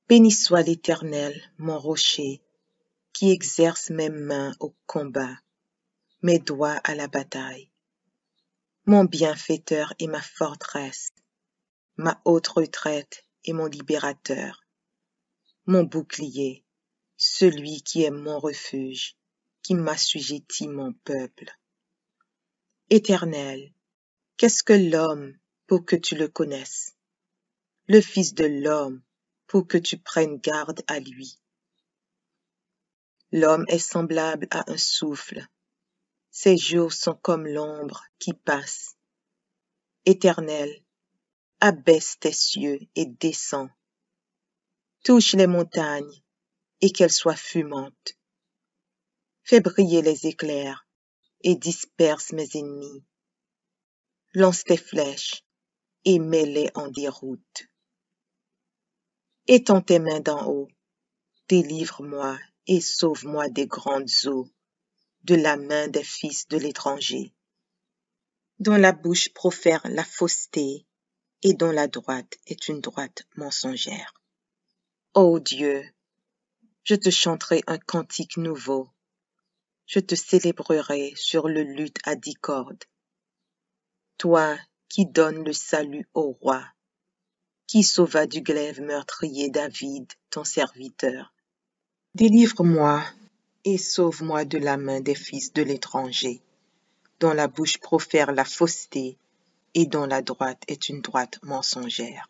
B: Béni soit l'Éternel, mon rocher, qui exerce mes mains au combat, mes doigts à la bataille. Mon bienfaiteur et ma forteresse, ma haute retraite et mon libérateur, mon bouclier, celui qui est mon refuge, qui m'assujettit mon peuple. Éternel, qu'est-ce que l'homme pour que tu le connaisses? Le Fils de l'homme pour que tu prennes garde à lui. L'homme est semblable à un souffle. Ses jours sont comme l'ombre qui passe. Éternel, abaisse tes cieux et descends. Touche les montagnes et qu'elles soient fumantes. Fais briller les éclairs et disperse mes ennemis. Lance tes flèches et mets-les en déroute. Étends tes mains d'en haut, délivre-moi et sauve-moi des grandes eaux, de la main des fils de l'étranger, dont la bouche profère la fausseté et dont la droite est une droite mensongère. Ô Dieu, je te chanterai un cantique nouveau, je te célébrerai sur le luth à 10 cordes. Toi qui donnes le salut au roi, qui sauva du glaive meurtrier David, ton serviteur. Délivre-moi et sauve-moi de la main des fils de l'étranger, dont la bouche profère la fausseté et dont la droite est une droite mensongère.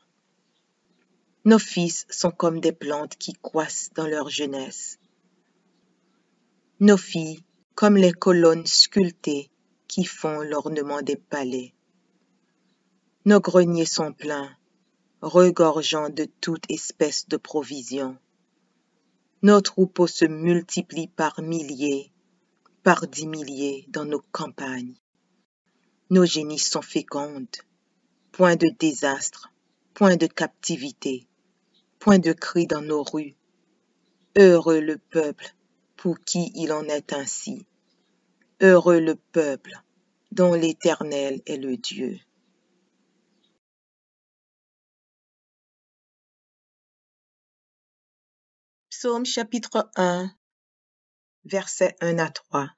B: Nos fils sont comme des plantes qui croissent dans leur jeunesse. Nos filles comme les colonnes sculptées qui font l'ornement des palais. Nos greniers sont pleins, regorgeant de toute espèce de provisions. Nos troupeaux se multiplient par milliers, par 10 milliers dans nos campagnes. Nos génisses sont fécondes, point de désastre, point de captivité, point de cri dans nos rues. Heureux le peuple pour qui il en est ainsi. Heureux le peuple dont l'Éternel est le Dieu. Psaume chapitre 1, versets 1 à 3.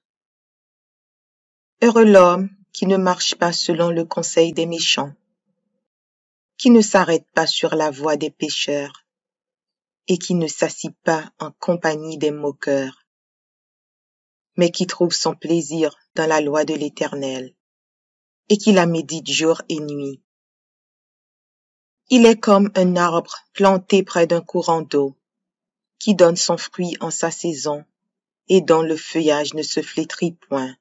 B: Heureux l'homme qui ne marche pas selon le conseil des méchants, qui ne s'arrête pas sur la voie des pécheurs, et qui ne s'assit pas en compagnie des moqueurs, mais qui trouve son plaisir dans la loi de l'Éternel, et qui la médite jour et nuit. Il est comme un arbre planté près d'un courant d'eau, qui donne son fruit en sa saison, et dont le feuillage ne se flétrit point.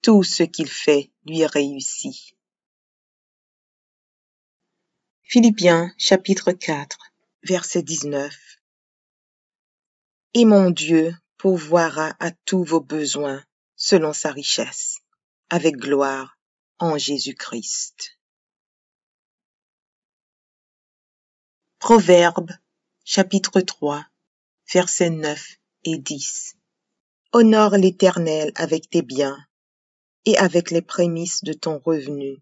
B: Tout ce qu'il fait lui réussit. Philippiens chapitre 4, verset 19. Et mon Dieu pourvoira à tous vos besoins selon sa richesse, avec gloire en Jésus-Christ. Proverbes chapitre 3, versets 9 et 10. Honore l'Éternel avec tes biens et avec les prémices de ton revenu.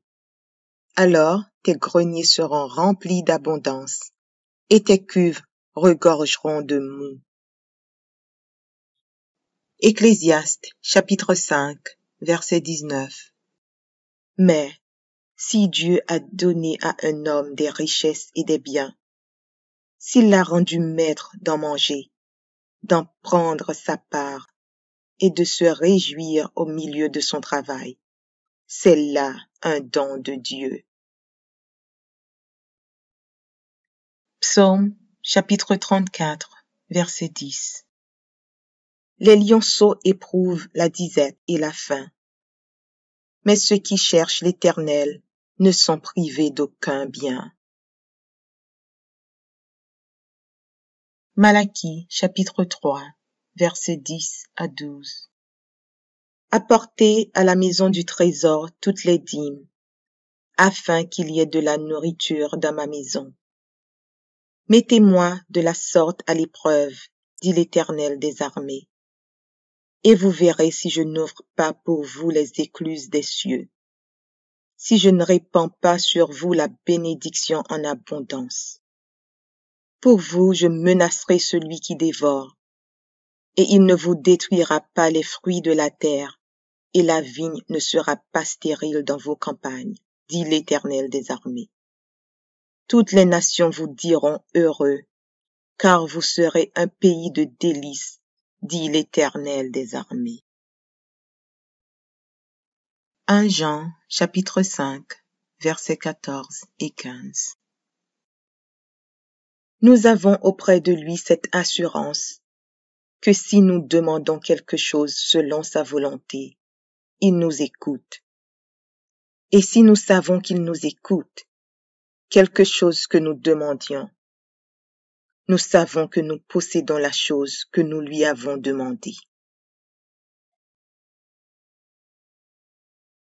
B: Alors tes greniers seront remplis d'abondance et tes cuves regorgeront de moût. Ecclésiaste chapitre 5, verset 19. Mais si Dieu a donné à un homme des richesses et des biens, s'il l'a rendu maître d'en manger, d'en prendre sa part et de se réjouir au milieu de son travail, c'est là un don de Dieu. Psaume chapitre 34, verset 10. Les lionceaux éprouvent la disette et la faim, mais ceux qui cherchent l'Éternel ne sont privés d'aucun bien. Malachie chapitre 3, versets 10 à 12. Apportez à la maison du trésor toutes les dîmes, afin qu'il y ait de la nourriture dans ma maison. Mettez-moi de la sorte à l'épreuve, dit l'Éternel des armées, et vous verrez si je n'ouvre pas pour vous les écluses des cieux, si je ne répands pas sur vous la bénédiction en abondance. Pour vous, je menacerai celui qui dévore, et il ne vous détruira pas les fruits de la terre, et la vigne ne sera pas stérile dans vos campagnes, dit l'Éternel des armées. Toutes les nations vous diront heureux, car vous serez un pays de délices, dit l'Éternel des armées. 1 Jean, chapitre 5, versets 14 et 15. Nous avons auprès de lui cette assurance que si nous demandons quelque chose selon sa volonté, il nous écoute. Et si nous savons qu'il nous écoute, quelque chose que nous demandions, nous savons que nous possédons la chose que nous lui avons demandée.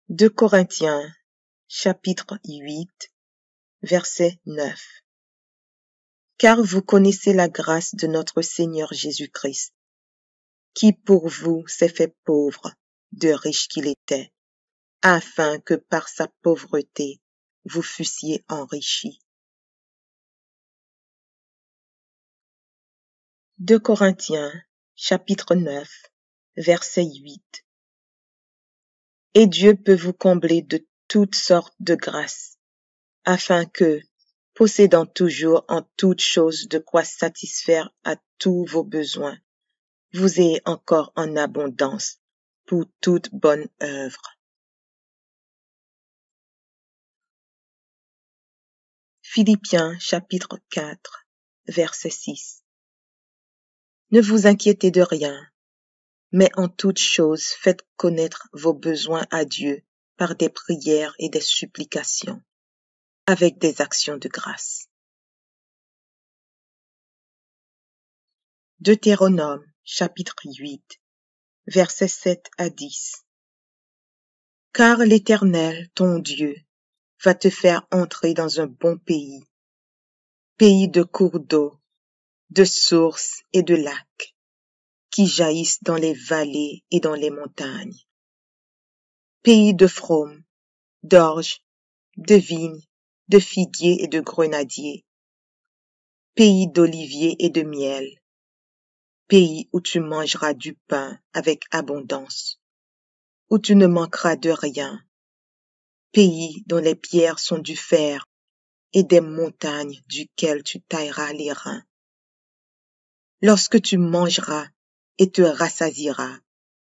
B: 2 Corinthiens, chapitre 8, verset 9. Car vous connaissez la grâce de notre Seigneur Jésus-Christ, qui pour vous s'est fait pauvre, de riche qu'il était, afin que par sa pauvreté vous fussiez enrichis. 2 Corinthiens, chapitre 9, verset 8. Et Dieu peut vous combler de toutes sortes de grâces, afin que, possédant toujours en toutes choses de quoi satisfaire à tous vos besoins, vous ayez encore en abondance pour toute bonne œuvre. Philippiens chapitre 4, verset 6. Ne vous inquiétez de rien, mais en toutes choses faites connaître vos besoins à Dieu par des prières et des supplications. avec des actions de grâce. Deutéronome, chapitre 8, versets 7 à 10. Car l'Éternel, ton Dieu, va te faire entrer dans un bon pays, pays de cours d'eau, de sources et de lacs, qui jaillissent dans les vallées et dans les montagnes, pays de fraumes, d'orges, de vignes, de figuiers et de grenadiers, pays d'oliviers et de miel, pays où tu mangeras du pain avec abondance, où tu ne manqueras de rien, pays dont les pierres sont du fer et des montagnes duquel tu tailleras les reins. Lorsque tu mangeras et te rassasieras,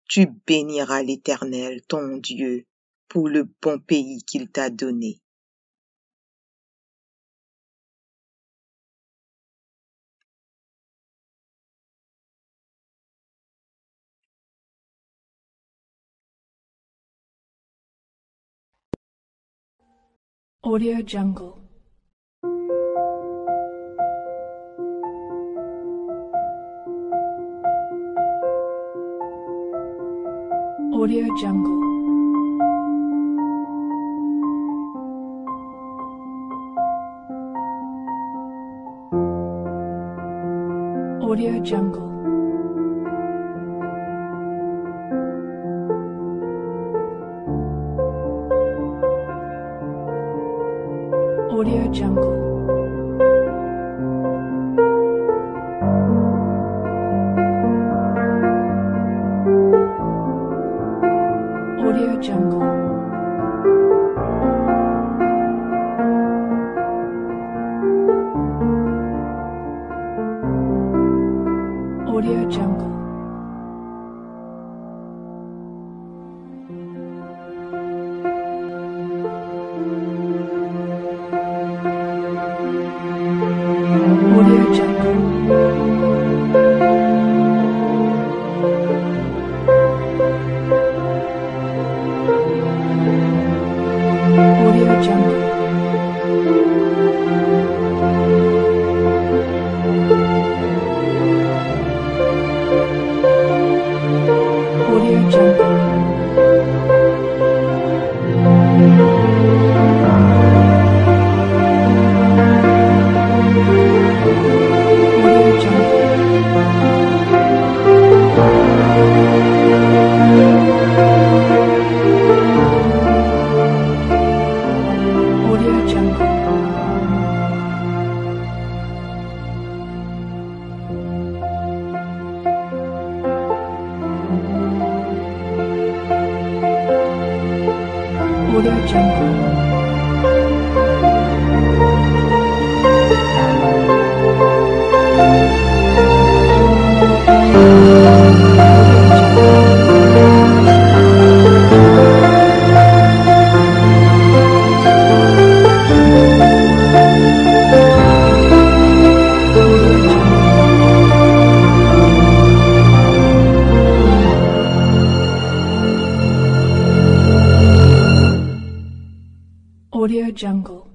B: tu béniras l'Éternel, ton Dieu, pour le bon pays qu'il t'a donné.
C: Audio Jungle. Audio Jungle. Audio Jungle. Audio Jungle. Audio Jungle. Audio Jungle. Audio Jungle. Audio Jungle. Audio Jungle. Audio Jungle. Audio Jungle. Audio Jungle. Audio Jungle.